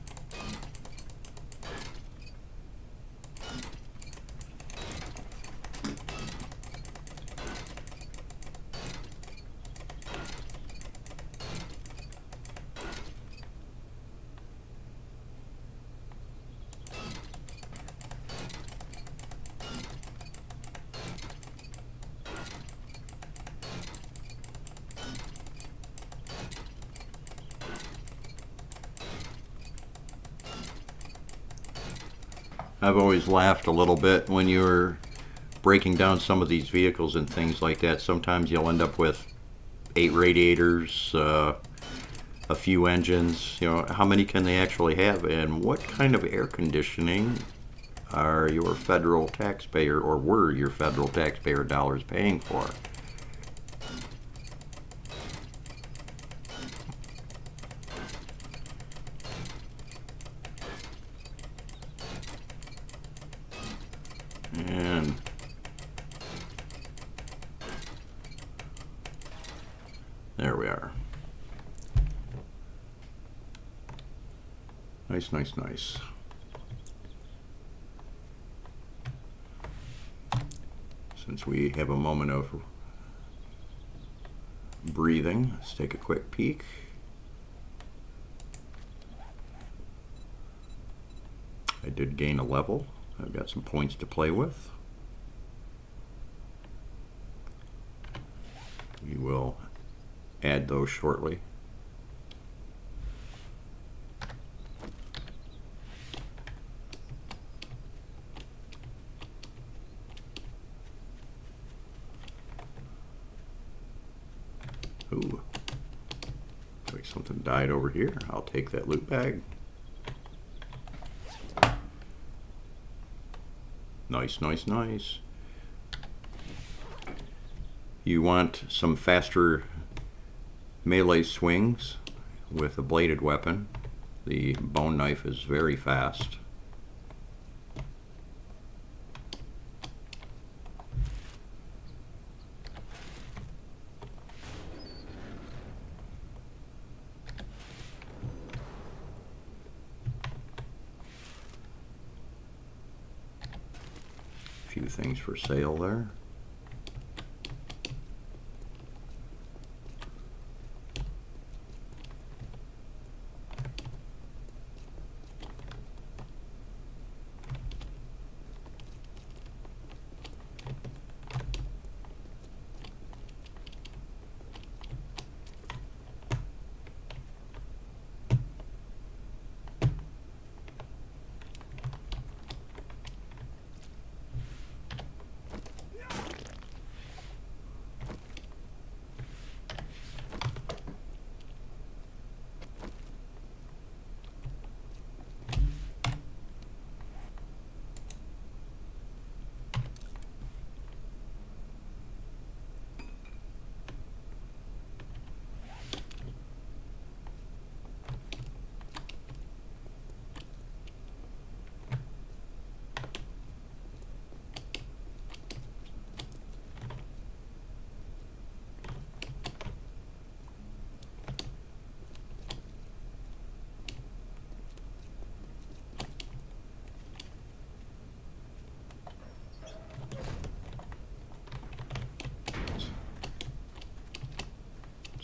I've always laughed a little bit when you're breaking down some of these vehicles and things like that. Sometimes you'll end up with 8 radiators, a few engines. You know, how many can they actually have, and what kind of air conditioning are your federal taxpayer, or were your federal taxpayer dollars paying for? And there we are. Nice, nice, nice. Since we have a moment of breathing, let's take a quick peek. I did gain a level. I've got some points to play with. We will add those shortly. Ooh, looks like something died over here. I'll take that loot bag. Nice, nice, nice. You want some faster melee swings with a bladed weapon. The bone knife is very fast. A few things for sale there.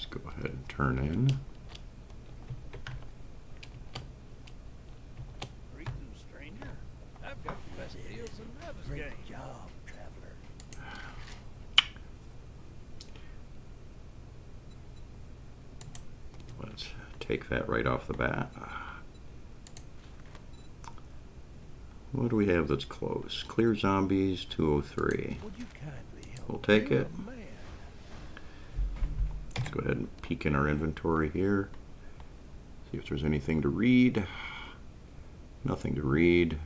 Go ahead and turn in. Greetings, stranger. I've got the best deals in Rabbit's game. Great job, traveler. Let's take that right off the bat. What do we have that's close? Clear zombies, 203. Would you kindly help? We'll take You're it. a man. Let's go ahead and peek in our inventory here. See if there's anything to read. Nothing to read.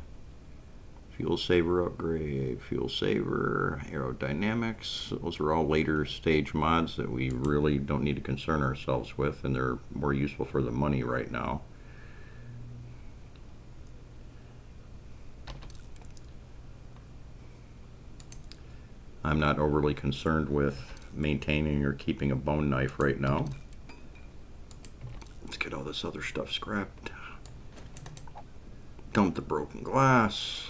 Fuel saver upgrade, fuel saver, aerodynamics. Those are all later stage mods that we really don't need to concern ourselves with, and they're more useful for the money right now. I'm not overly concerned with maintaining or keeping a bone knife right now. Let's get all this other stuff scrapped. Dump the broken glass.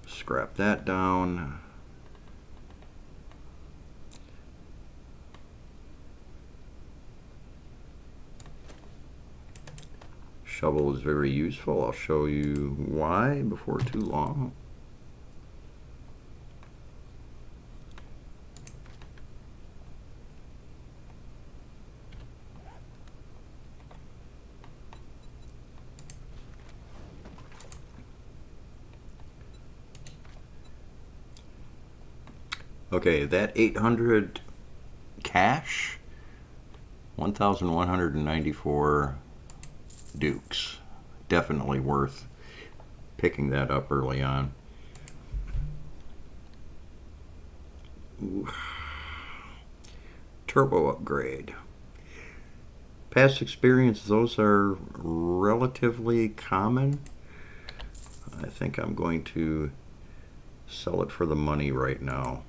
Scrap that down. Shovel is very useful. I'll show you why before too long. Okay, that 800 cash, 1,194 dukes. Definitely worth picking that up early on. Ooh. Turbo upgrade. Past experience, those are relatively common. I think I'm going to sell it for the money right now.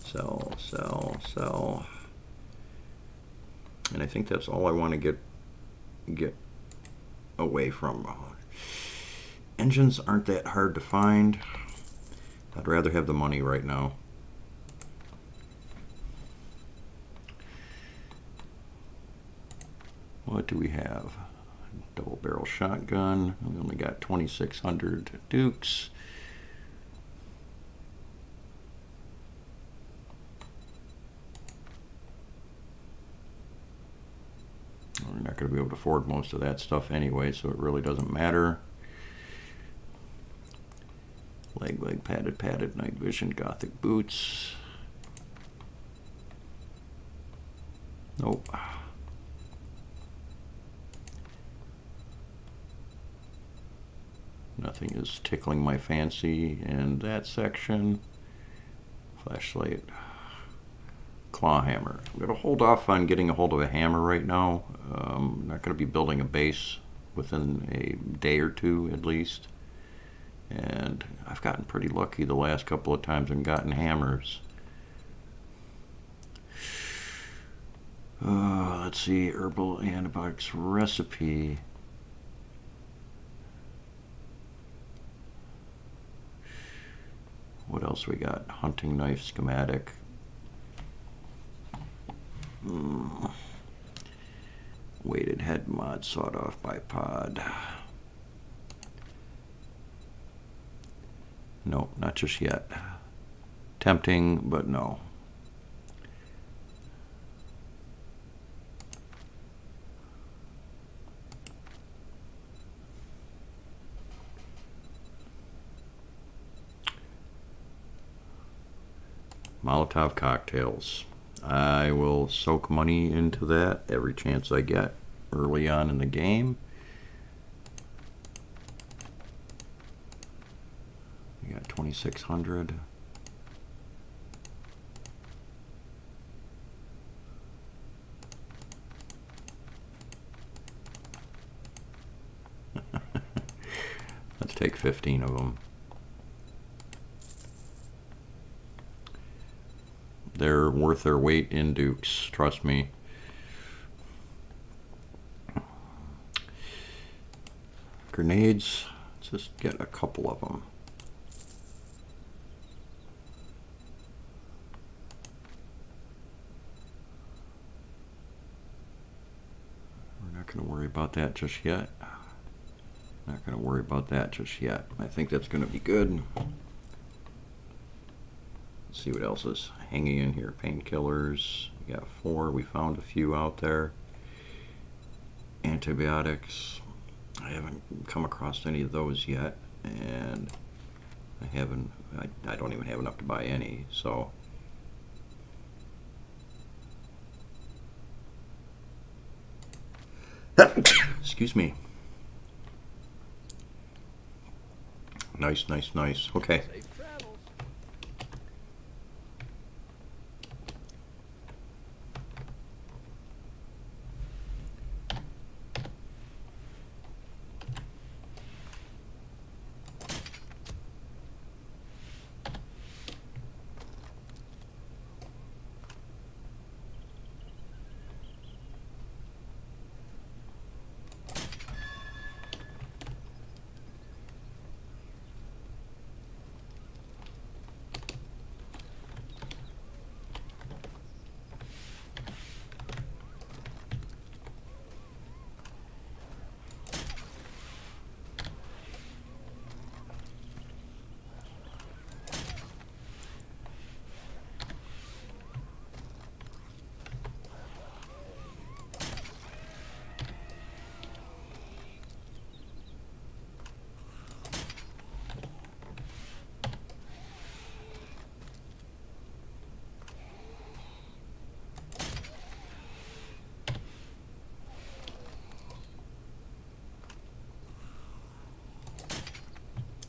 Sell, sell, sell. And I think that's all I want to get away from. Engines aren't that hard to find. I'd rather have the money right now. What do we have? Double barrel shotgun. We only got 2,600 dukes. We're not going to be able to afford most of that stuff anyway, so it really doesn't matter. Leg, padded, night vision, gothic boots. Nope. Nothing is tickling my fancy in that section. Flashlight. Claw hammer. I'm going to hold off on getting a hold of a hammer right now. I'm not going to be building a base within a day or two at least. And I've gotten pretty lucky the last couple of times I've gotten hammers. Let's see, herbal antibiotics recipe. What else we got? Hunting knife schematic. Weighted head mod, sawed off bipod. No, not just yet. Tempting, but no. Molotov cocktails. I will soak money into that every chance I get early on in the game. We got 2,600. Let's take 15 of them. They're worth their weight in dukes, trust me. Grenades, let's just get a couple of them. We're not going to worry about that just yet. Not going to worry about that just yet. I think that's going to be good. Let's see what else is hanging in here. Painkillers. We got 4. We found a few out there. Antibiotics. I haven't come across any of those yet, and I don't even have enough to buy any, so excuse me. Nice, nice, nice. Okay. Safe travels.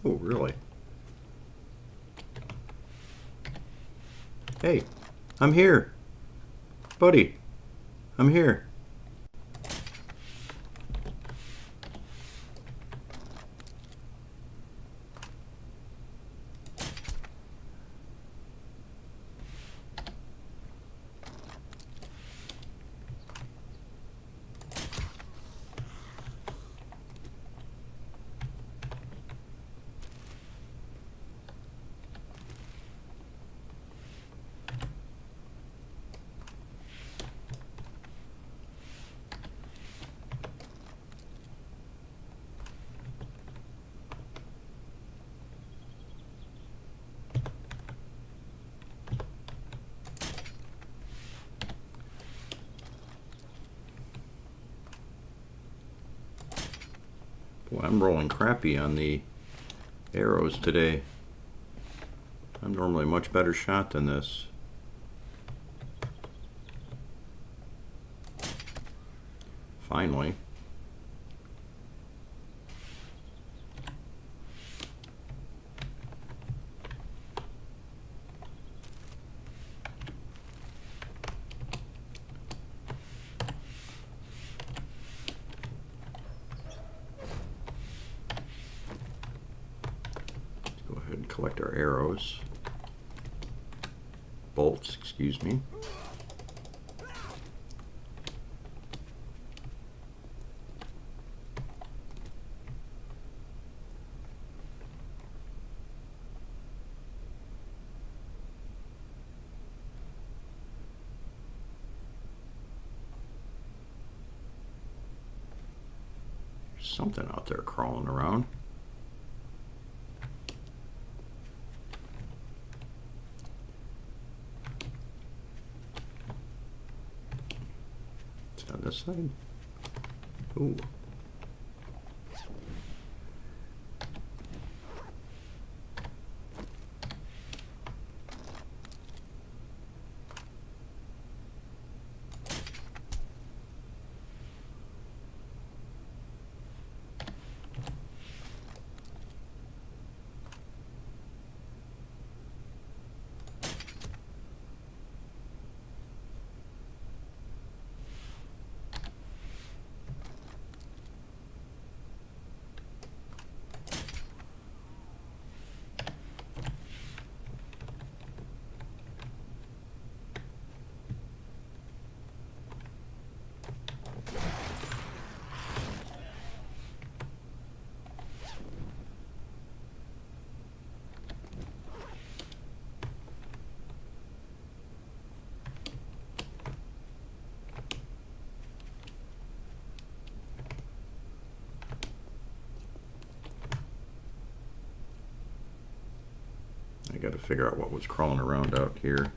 Oh, really? Hey, I'm here. Buddy, I'm here. Boy, I'm rolling crappy on the arrows today. I'm normally a much better shot than this. Finally. collect our arrows. Bolts, excuse me. There's something out there crawling around. On this side. Ooh. I got to figure out what was crawling around out here.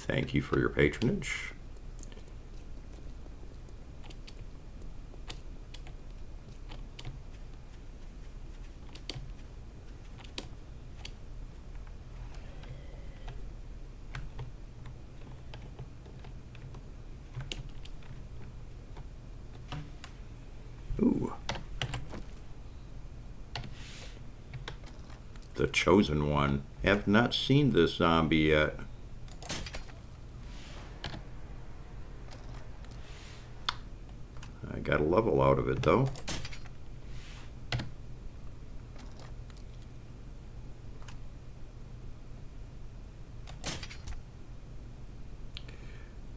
Thank you for your patronage. Ooh. The Chosen One. Have not seen this zombie yet. I got a level out of it though.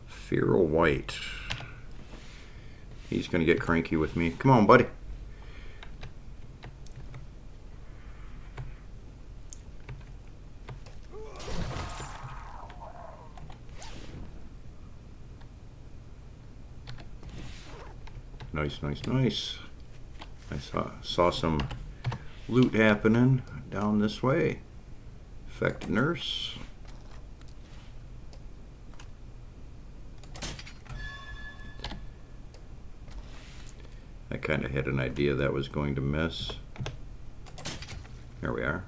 Feral White. He's gonna get cranky with me. Come on, buddy. Nice, nice, nice. I saw some loot happening down this way. Infected nurse. I kind of had an idea that was going to miss. There we are.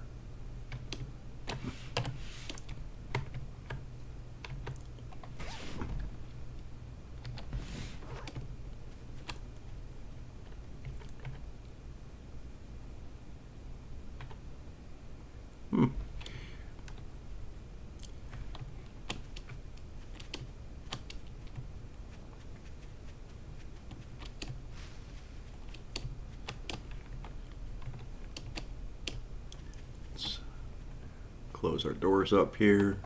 Let's close our doors up here.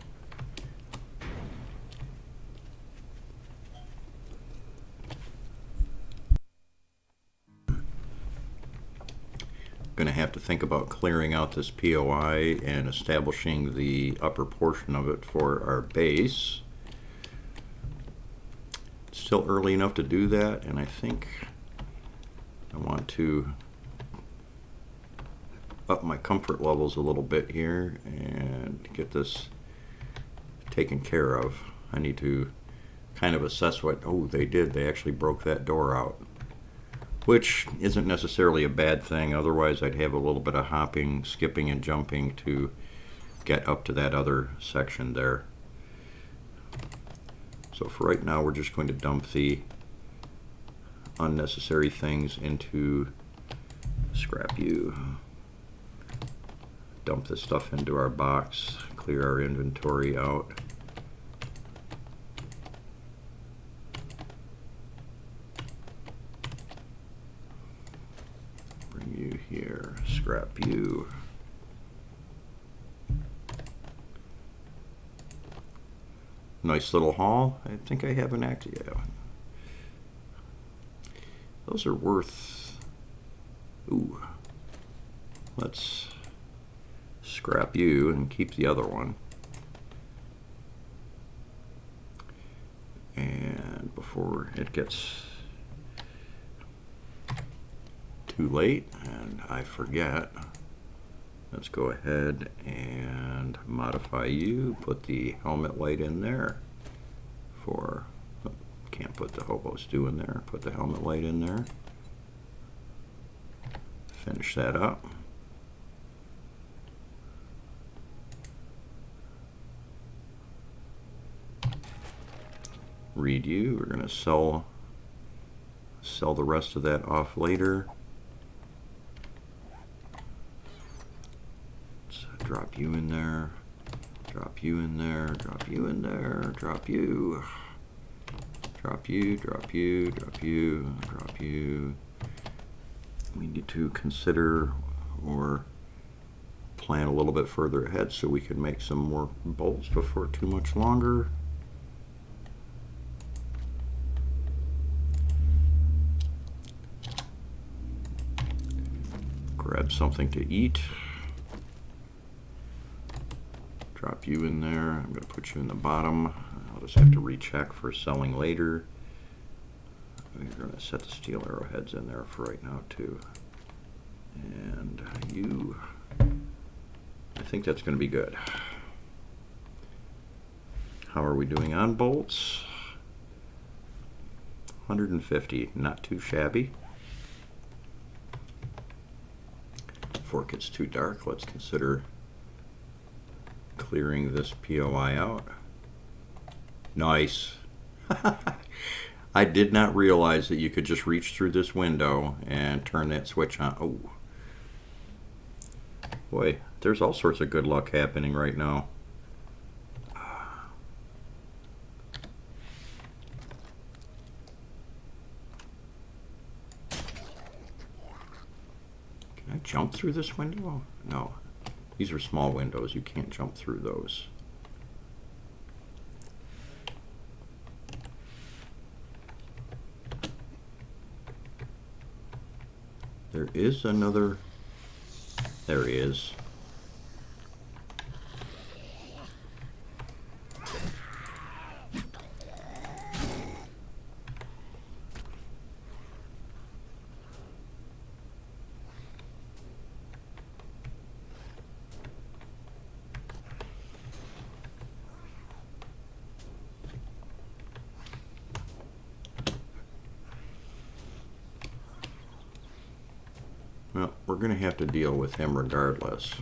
Going to have to think about clearing out this POI and establishing the upper portion of it for our base. It's still early enough to do that, and I think I want to up my comfort levels a little bit here and get this taken care of. I need to kind of assess what, oh, they did. They actually broke that door out, which isn't necessarily a bad thing. Otherwise, I'd have a little bit of hopping, skipping, and jumping to get up to that other section there. So for right now, we're just going to dump the unnecessary things into scrap you. Dump this stuff into our box, clear our inventory out. Bring you here, scrap you. Nice little haul. I think I have an active. Yeah. Those are worth. Ooh. Let's scrap you and keep the other one. And before it gets too late and I forget, let's go ahead and modify you, put the helmet light in there for, can't put the hobo stew in there, put the helmet light in there, finish that up. Read you, we're going to sell the rest of that off later. Drop you in there, drop you in there, drop you in there, drop you, drop you, drop you, drop you, drop you. We need to consider or plan a little bit further ahead so we can make some more bolts before too much longer. Grab something to eat. Drop you in there. I'm going to put you in the bottom. I'll just have to recheck for selling later. We're going to set the steel arrowheads in there for right now too. And you, I think that's going to be good. How are we doing on bolts? 150, not too shabby. Before it gets too dark, let's consider clearing this POI out. Nice. I did not realize that you could just reach through this window and turn that switch on. Oh. Boy, there's all sorts of good luck happening right now. Can I jump through this window? No. These are small windows. You can't jump through those. There is another. There he is. Well, we're going to have to deal with him regardless.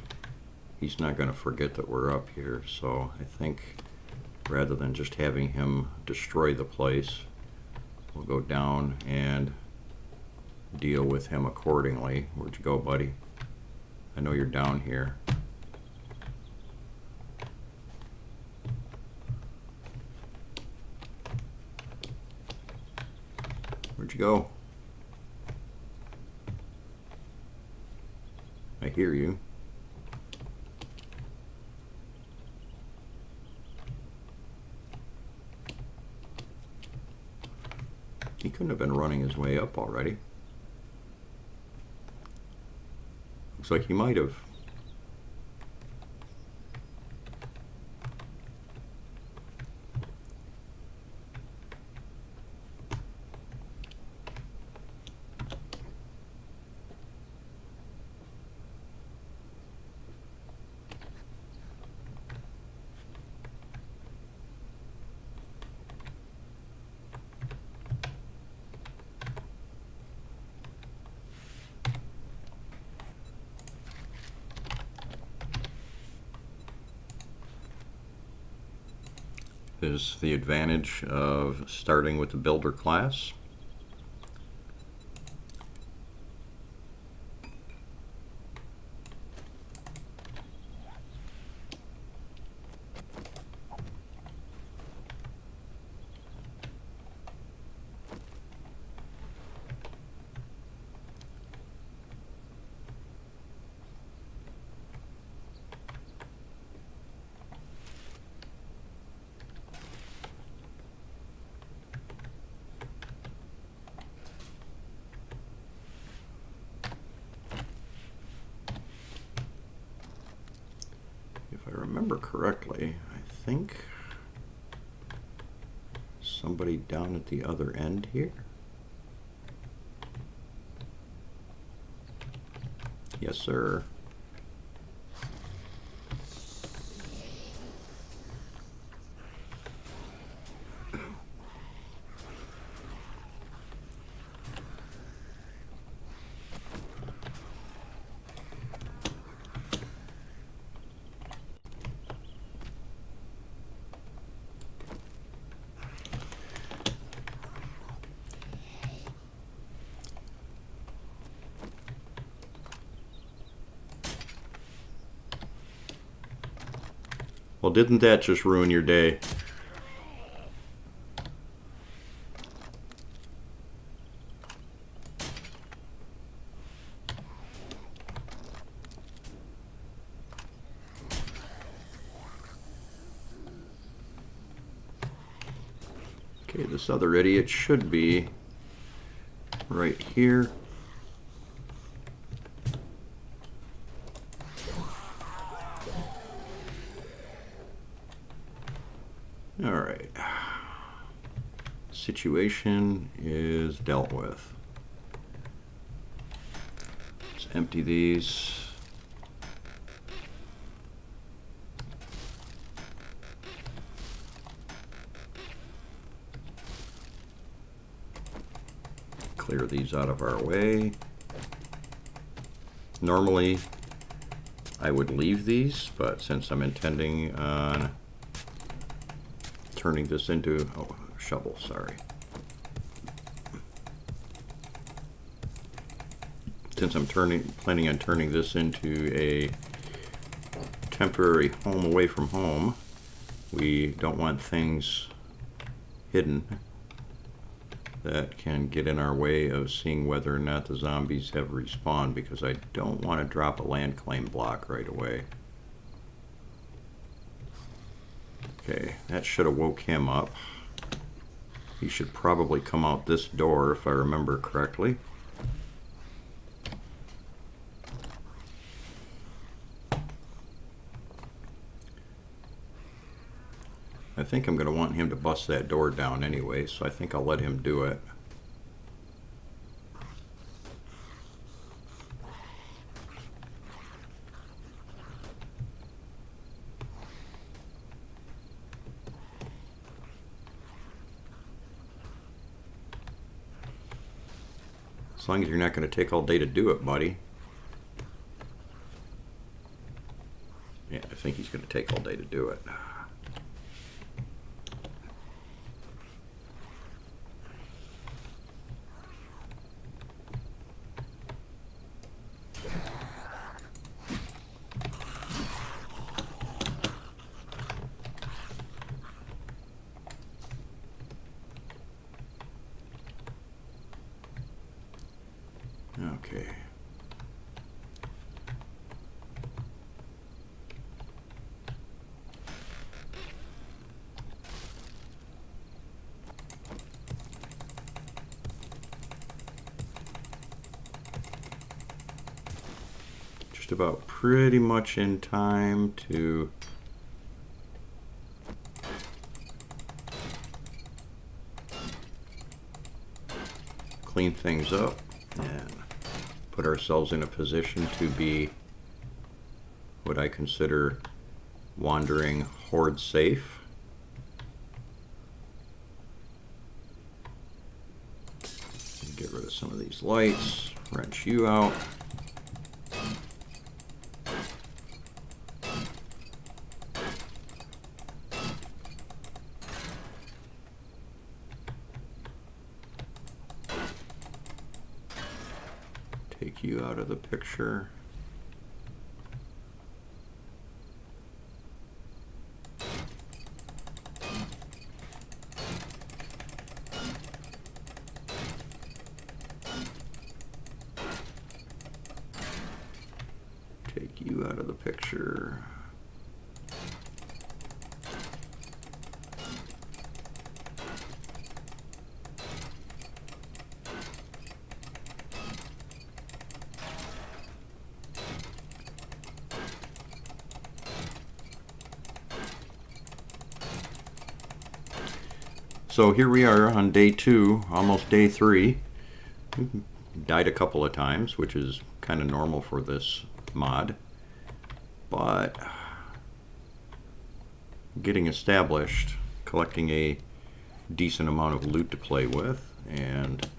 He's not going to forget that we're up here, so I think rather than just having him destroy the place, we'll go down and deal with him accordingly. Where'd you go, buddy? I know you're down here. Where'd you go? I hear you. He couldn't have been running his way up already. Looks like he might have. Is the advantage of starting with the builder class. If I remember correctly, I think somebody down at the other end here. Yes, sir. Well, didn't that just ruin your day? Okay, this other idiot should be right here. All right. Situation is dealt with. Let's empty these. Clear these out of our way. Normally, I would leave these, but since I'm intending on turning this into, oh, shovel, sorry. Since I'm planning on turning this into a temporary home away from home, we don't want things hidden that can get in our way of seeing whether or not the zombies have respawned, because I don't want to drop a land claim block right away. Okay, that should have woke him up. He should probably come out this door if I remember correctly. I think I'm going to want him to bust that door down anyway, so I think I'll let him do it. As long as you're not going to take all day to do it, buddy. Yeah, I think he's going to take all day to do it. Okay. just about pretty much in time to clean things up and put ourselves in a position to be what I consider wandering horde safe. Get rid of some of these lights, wrench you out. Take you out of the picture. Take you out of the picture. So here we are on day 2, almost day 3. Died a couple of times, which is kind of normal for this mod, but getting established, collecting a decent amount of loot to play with, and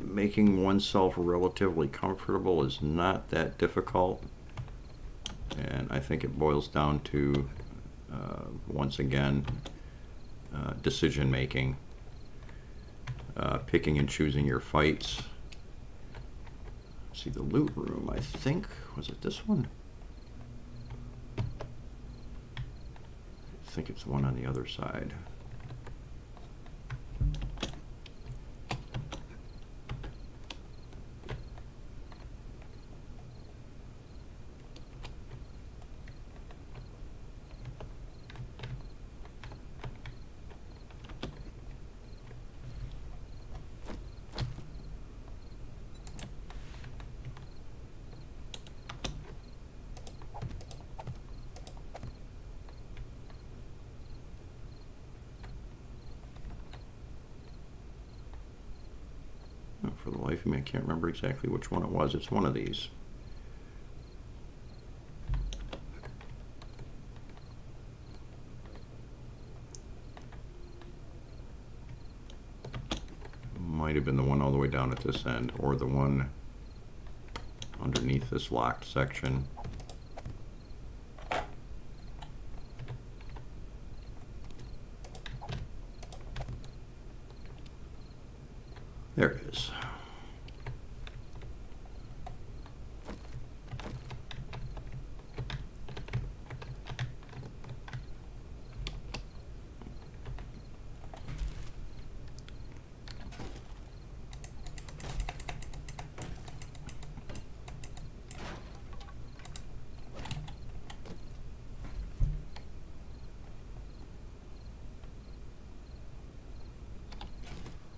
making oneself relatively comfortable is not that difficult. And I think it boils down to once again decision making, picking and choosing your fights. See the loot room, I think, was it this one? I think it's the one on the other side. For the life of me, I can't remember exactly which one it was. It's one of these. Might have been the one all the way down at this end, or the one underneath this locked section. There it is.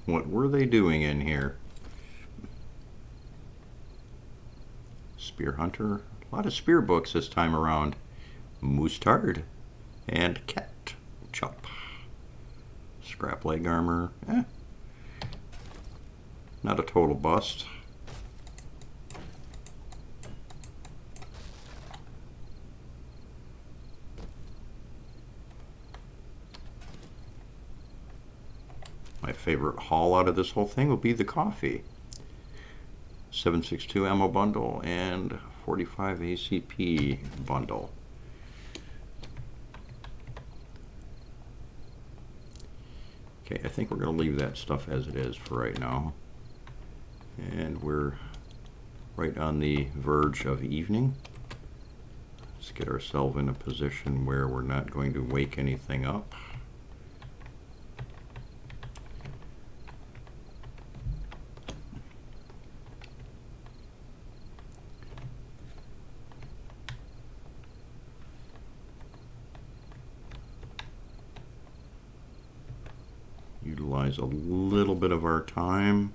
What were they doing in here? Spear Hunter. A lot of spear books this time around. Mustard and Cat Chop. Scrap leg armor. Not a total bust. My favorite haul out of this whole thing will be the coffee. 762 ammo bundle and 45 ACP bundle. Okay, I think we're going to leave that stuff as it is for right now. And we're right on the verge of evening. Let's get ourselves in a position where we're not going to wake anything up. Utilize a little bit of our time.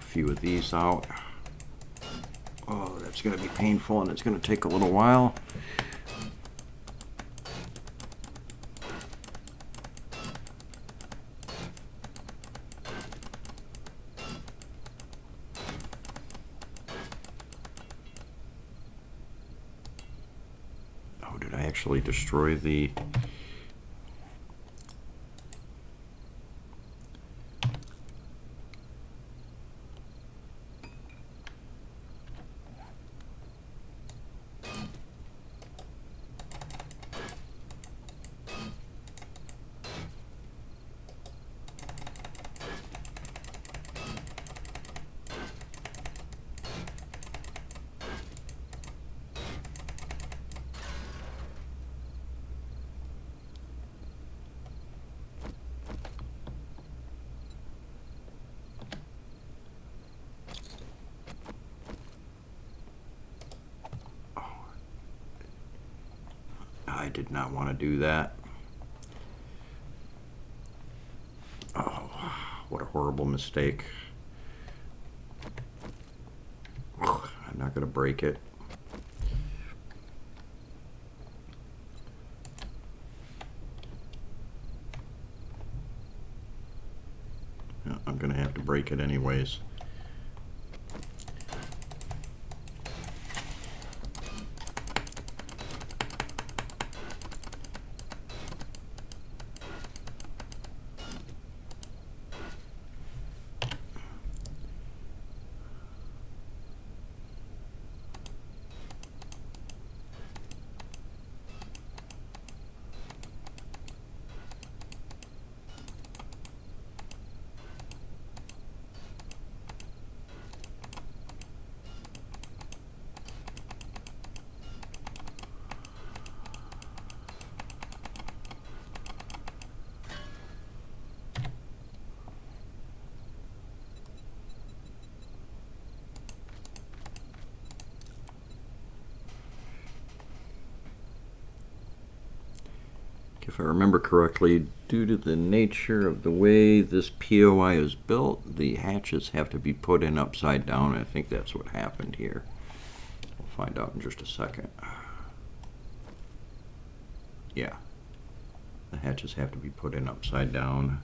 few of these out. Oh, that's going to be painful and it's going to take a little while. Oh, did I actually destroy the... I did not want to do that. Oh, what a horrible mistake. I'm not going to break it. I'm going to have to break it anyways. If I remember correctly, due to the nature of the way this POI is built, the hatches have to be put in upside down. I think that's what happened here. We'll find out in just a second. Yeah, the hatches have to be put in upside down.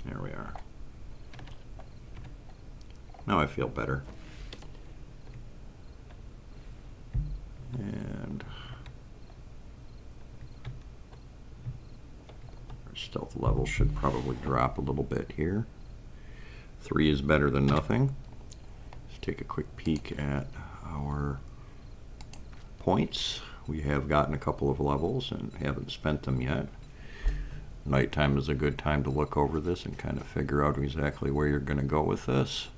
There we are. Now I feel better. And our stealth level should probably drop a little bit here. 3 is better than nothing. Let's take a quick peek at our points. We have gotten a couple of levels and haven't spent them yet. Nighttime is a good time to look over this and kind of figure out exactly where you're going to go with this.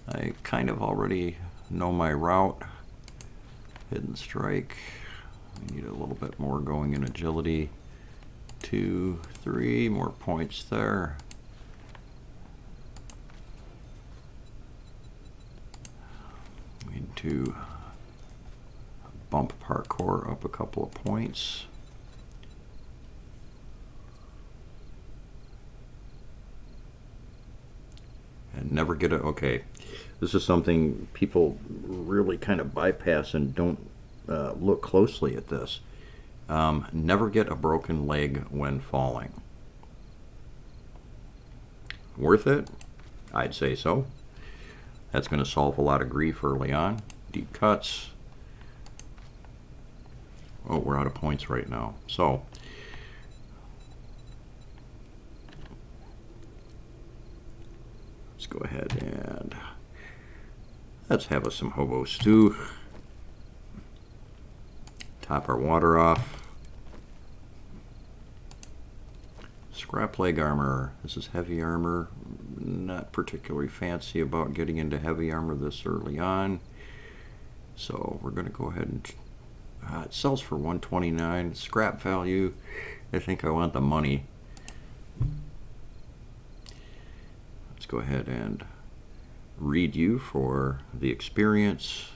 I kind of already know my route. Hidden strike. We need a little bit more going in agility. 2, 3 more points there. We need to bump parkour up a couple of points. And never get it. Okay, this is something people really kind of bypass and don't look closely at this. Never get a broken leg when falling. Worth it? I'd say so. That's going to solve a lot of grief early on. Deep cuts. Oh, we're out of points right now. So let's go ahead and let's have us some hobo stew. Top our water off. Scrap leg armor. This is heavy armor. Not particularly fancy about getting into heavy armor this early on. So we're going to go ahead and it sells for $129. Scrap value. I think I want the money. go ahead and read you for the experience.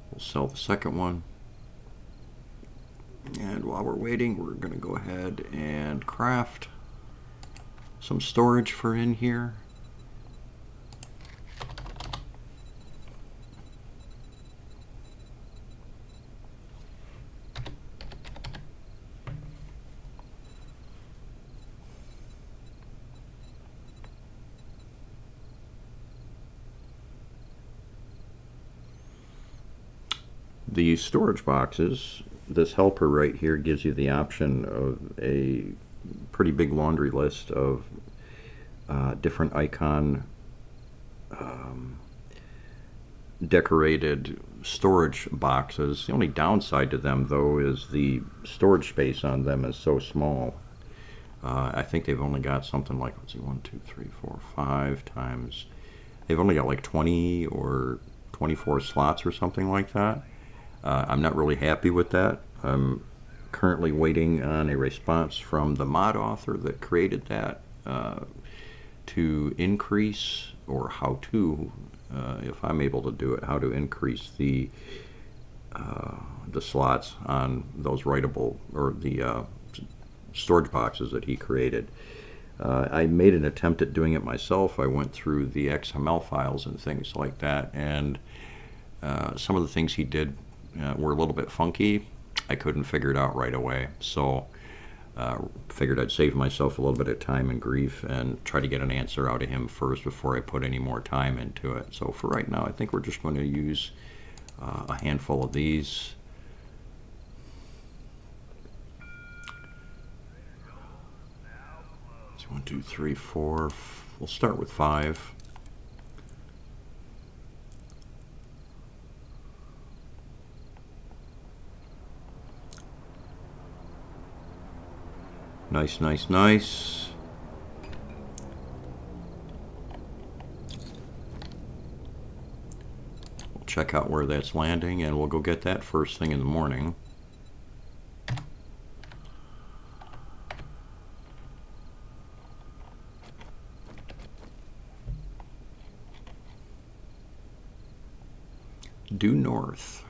We'll sell the second one. And while we're waiting, we're going to go ahead and craft some storage for in here. The storage boxes, this helper right here gives you the option of a pretty big laundry list of different icon decorated storage boxes. The only downside to them, though, is the storage space on them is so small. I think they've only got something like, let's see, 1, 2, 3, 4, 5 times. They've only got like 20 or 24 slots or something like that. I'm not really happy with that. I'm currently waiting on a response from the mod author that created that to increase, or how to, if I'm able to do it, how to increase the slots on those writable, or the storage boxes that he created. I made an attempt at doing it myself. I went through the XML files and things like that, and some of the things he did were a little bit funky. I couldn't figure it out right away, so figured I'd save myself a little bit of time and grief and try to get an answer out of him first before I put any more time into it. So for right now, I think we're just going to use a handful of these. So 1, 2, 3, 4. We'll start with 5. Nice, nice, nice. We'll check out where that's landing, and we'll go get that first thing in the morning. Due north.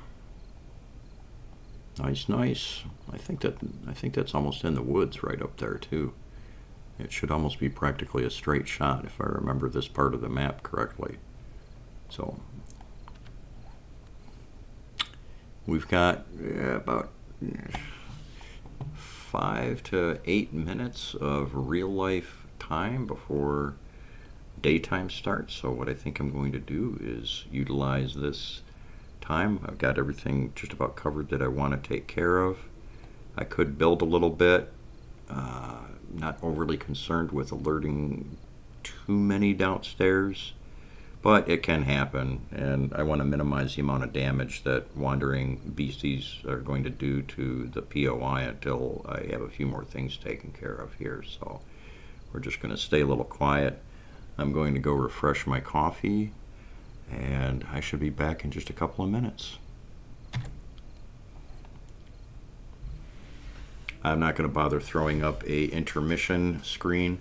Nice, nice. I think that's almost in the woods right up there too. It should almost be practically a straight shot if I remember this part of the map correctly. So we've got about 5 to 8 minutes of real life time before daytime starts. So what I think I'm going to do is utilize this time. I've got everything just about covered that I want to take care of. I could build a little bit. Not overly concerned with alerting too many downstairs, but it can happen, and I want to minimize the amount of damage that wandering beasties are going to do to the POI until I have a few more things taken care of here. So we're just going to stay a little quiet. I'm going to go refresh my coffee, and I should be back in just a couple of minutes. I'm not going to bother throwing up a intermission screen.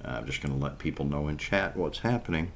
I'm just going to let people know in chat what's happening.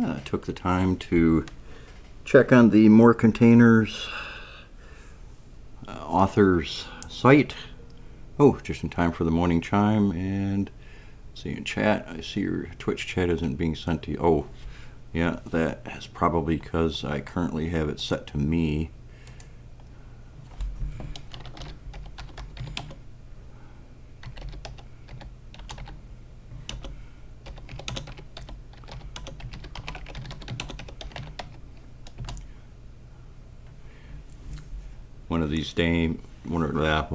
I took the time to check on the More Containers author's site. Oh, just in time for the morning chime. And see in chat, I see your Twitch chat isn't being sent to you. Oh, yeah, that is probably because I currently have it set to me. One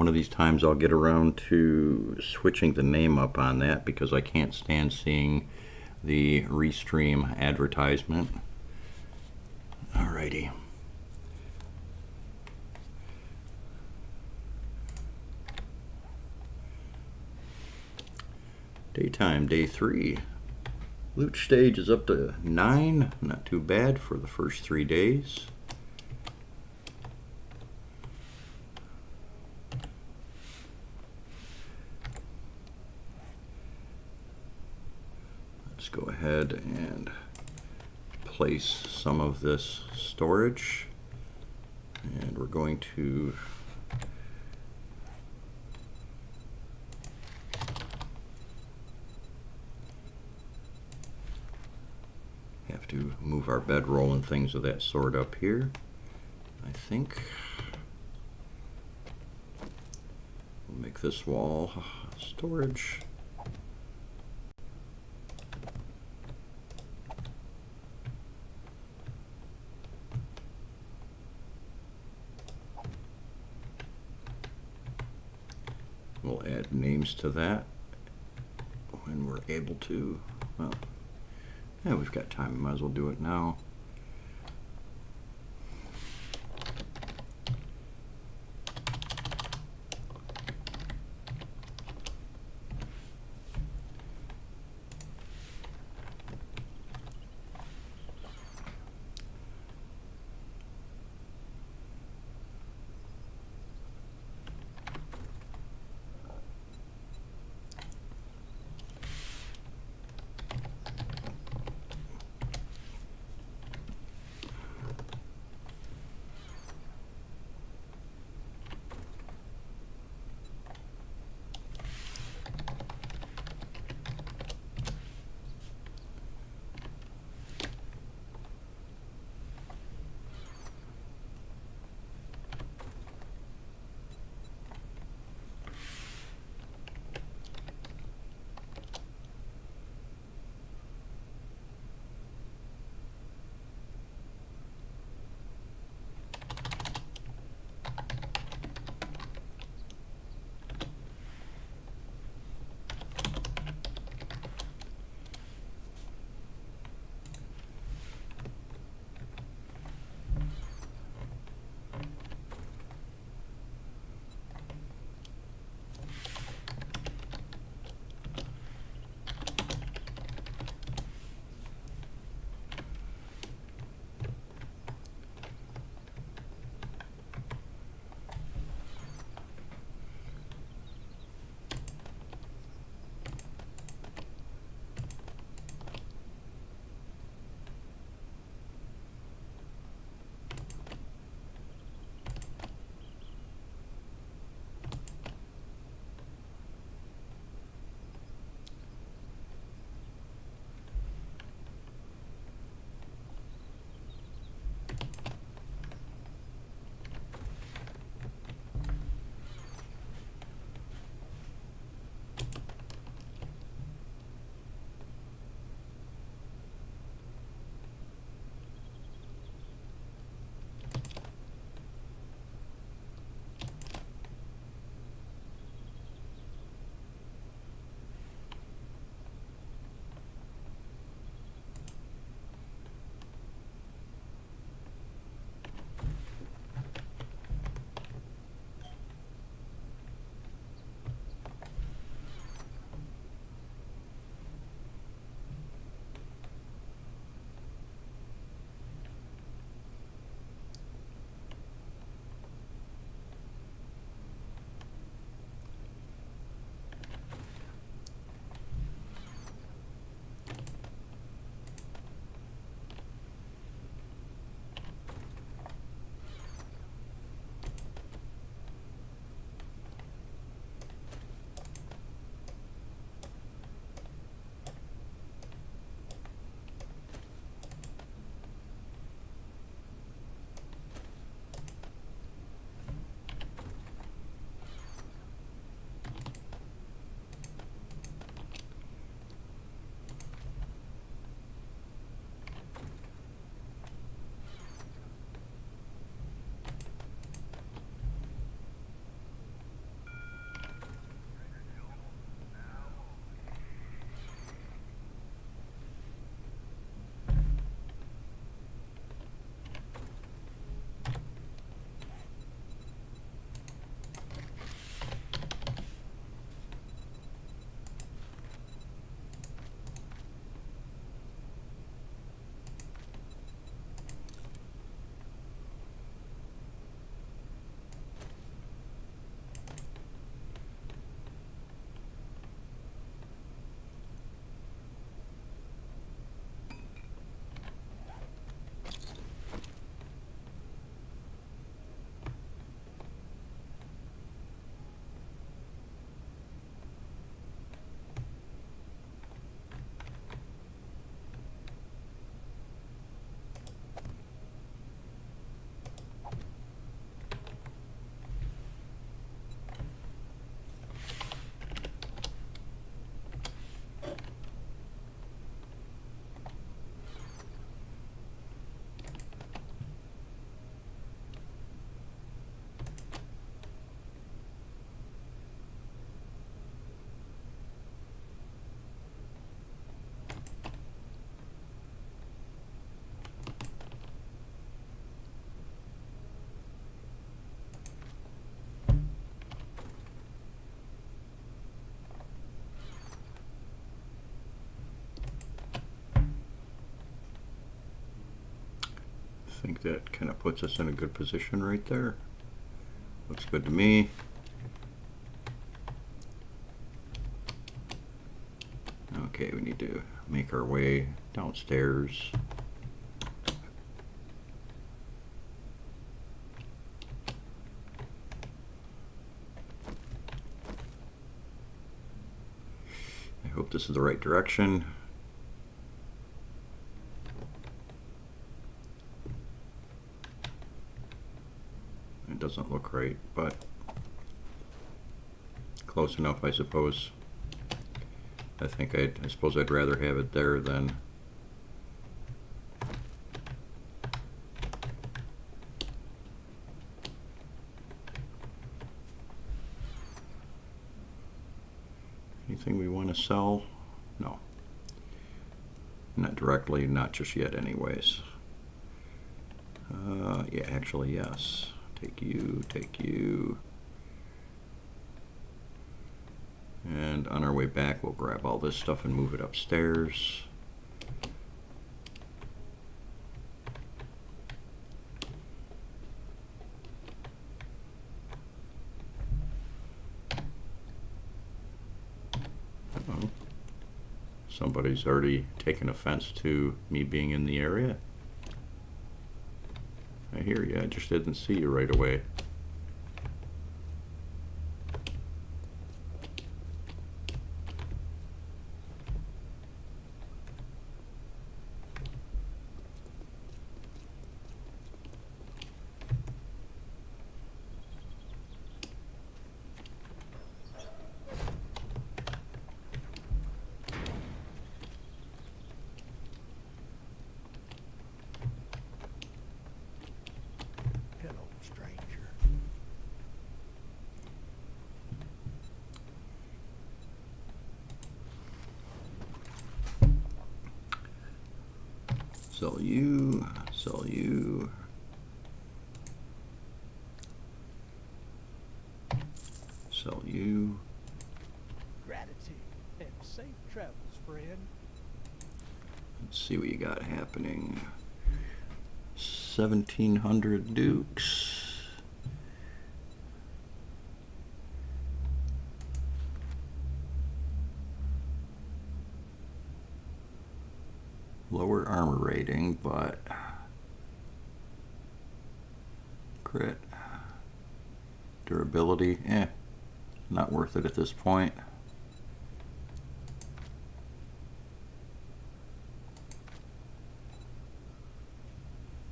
of these times I'll get around to switching the name up on that, because I can't stand seeing the restream advertisement. Alrighty. Daytime, day 3. Loot stage is up to 9. Not too bad for the first 3 days. Let's go ahead and place some of this storage, and we're going to have to move our bedroll and things of that sort up here. I think we'll make this wall storage. We'll add names to that when we're able to. Well, yeah, we've got time. Might as well do it now. think that kind of puts us in a good position right there. Looks good to me. Okay, we need to make our way downstairs. I hope this is the right direction. It doesn't look right, but close enough, I suppose. I suppose I'd rather have it there than anything we want to sell. No, not directly, not just yet anyways. Yeah, actually yes. Take you. And on our way back, we'll grab all this stuff and move it upstairs. Uh-oh. Somebody's already taken offense to me being in the area. I hear you, I just didn't see you right away. Hello, stranger. Sell you, sell you. Sell you. Gratitude and safe travels, friend. Let's see what you got happening. 1,700 dukes. Lower armor rating, but crit. Durability, not worth it at this point.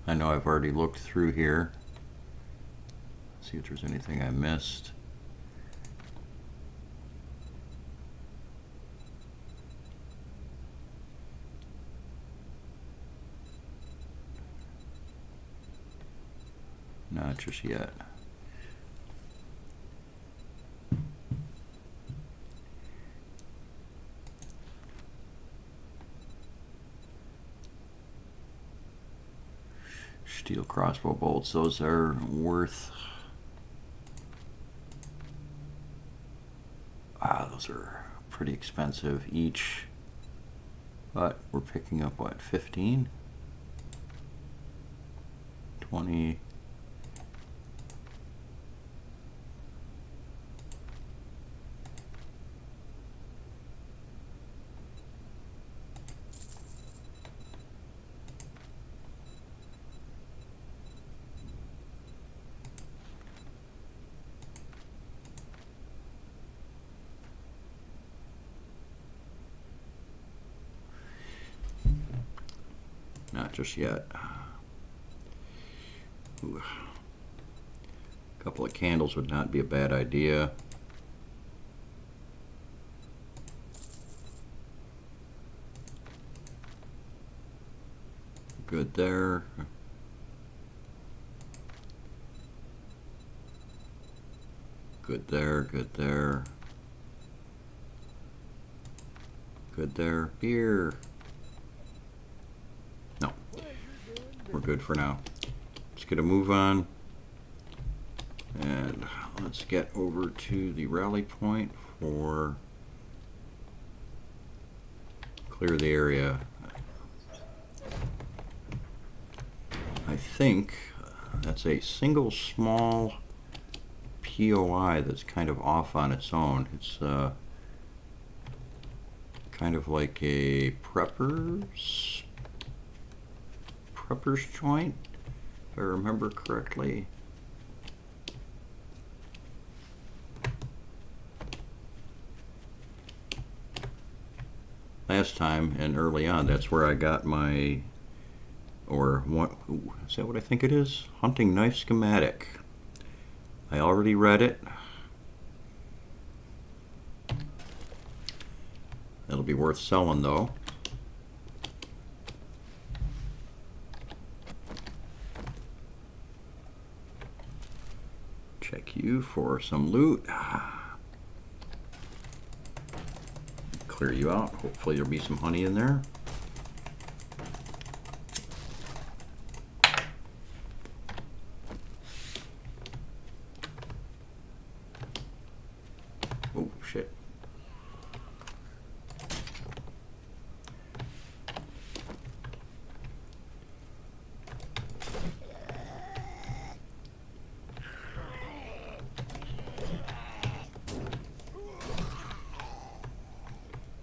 I know I've already looked through here. See if there's anything I missed. Not just yet. Steel crossbow bolts, those are worth... those are pretty expensive each. But we're picking up, what, 15? 20... Not just yet. Ooh. A couple of candles would not be a bad idea. Good there. Good there, good there. Good there. Beer. No. We're good for now. Let's get a move on. And let's get over to the rally point for clear the area. I I think that's a single small POI that's kind of off on its own. It's kind of like a prepper's joint, if I remember correctly. Last time and early on, that's where I got my, or what, is that what I think it is? Hunting knife schematic. I already read it. It'll be worth selling though. Check you for some loot. Clear you out. Hopefully there'll be some honey in there. Oh shit.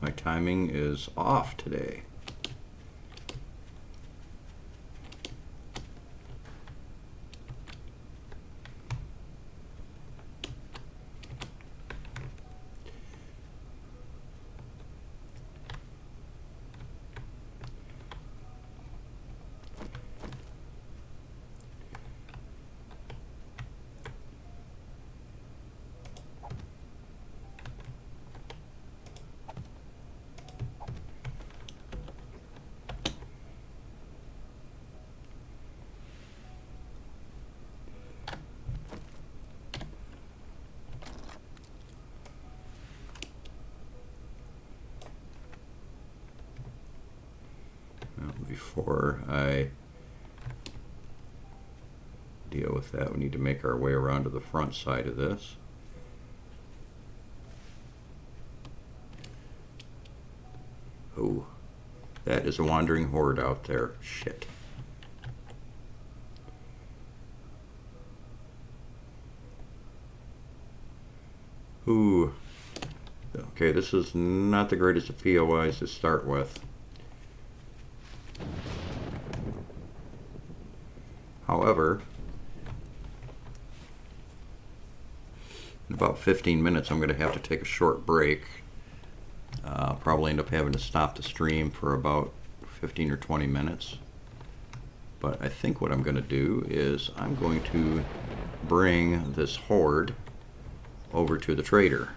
My timing is off today. Before I deal with that, we need to make our way around to the front side of this. Oh, that is a wandering horde out there. Shit. Ooh. Okay, this is not the greatest of POIs to start with. However, in about 15 minutes I'm going to have to take a short break. I'll probably end up having to stop the stream for about 15 or 20 minutes. But I think what I'm going to do is I'm going to bring this horde over to the trader.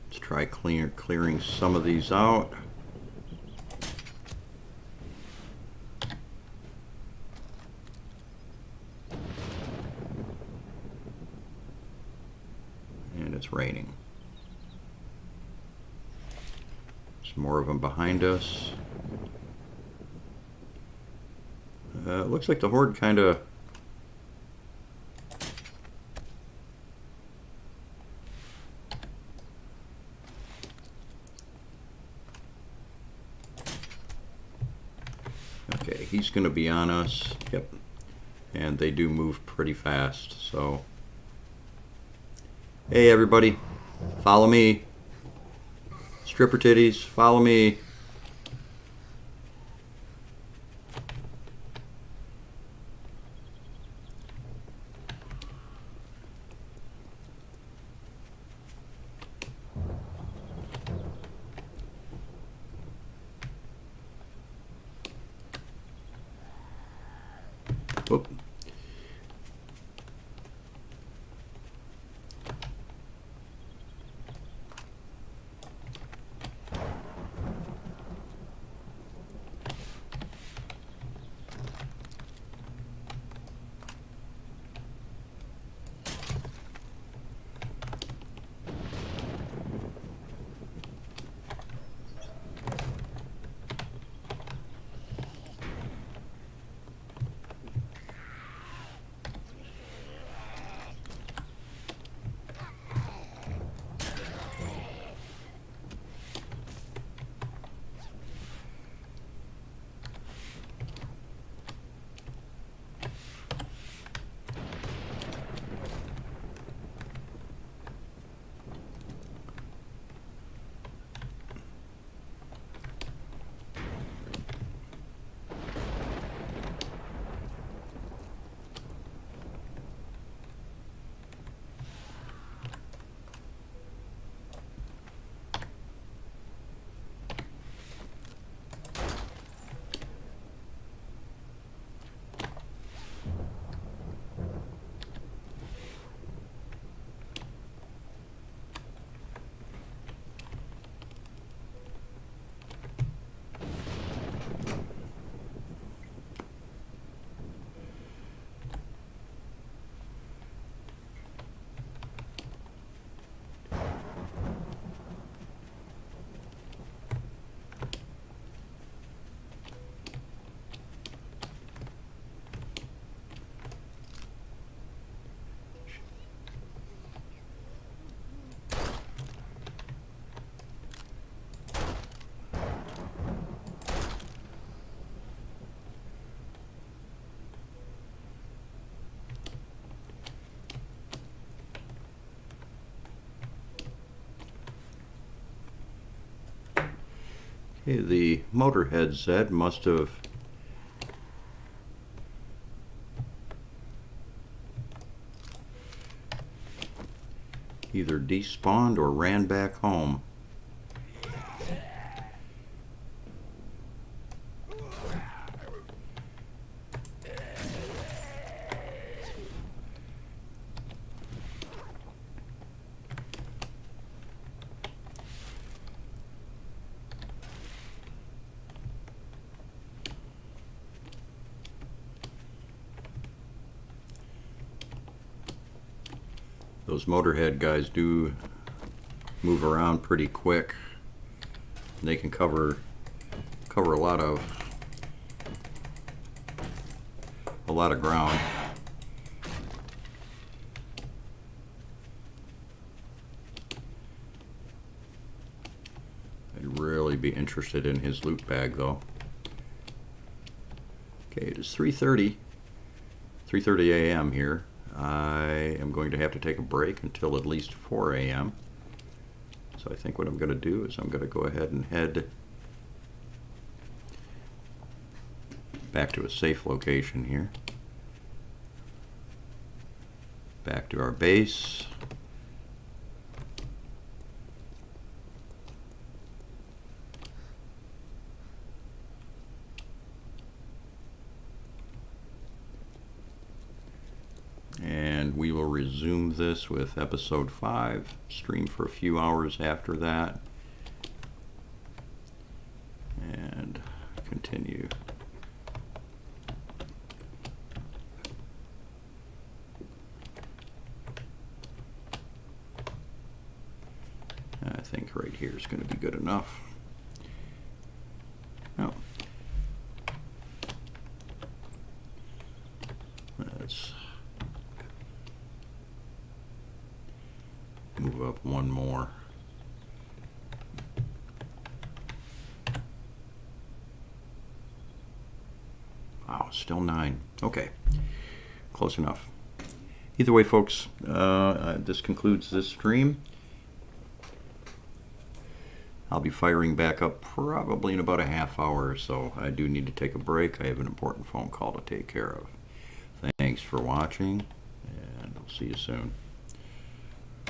Let's try clearing some of these out. And it's raining. Some more of them behind us. It looks like the horde kind of okay, he's going to be on us. Yep. And they do move pretty fast, so hey everybody, follow me. Stripper titties, follow me. Whoop. Okay, the motorhead Zed must have either despawned or ran back home. Those motorhead guys do move around pretty quick. They can cover a lot of ground. I'd really be interested in his loot bag though. Okay, it is 3:30 a.m. here. I am going to have to take a break until at least 4 a.m. So I think what I'm going to do is I'm going to go ahead and head back to a safe location here. Back to our base. And we will resume this with episode 5, stream for a few hours after that, and continue. I think right here is going to be good enough. Oh. Let's move up one more. Wow, still 9. Okay, close enough. Either way, folks, this concludes this stream. I'll be firing back up probably in about a half hour or so. I do need to take a break. I have an important phone call to take care of. Thanks for watching, and I'll see you soon.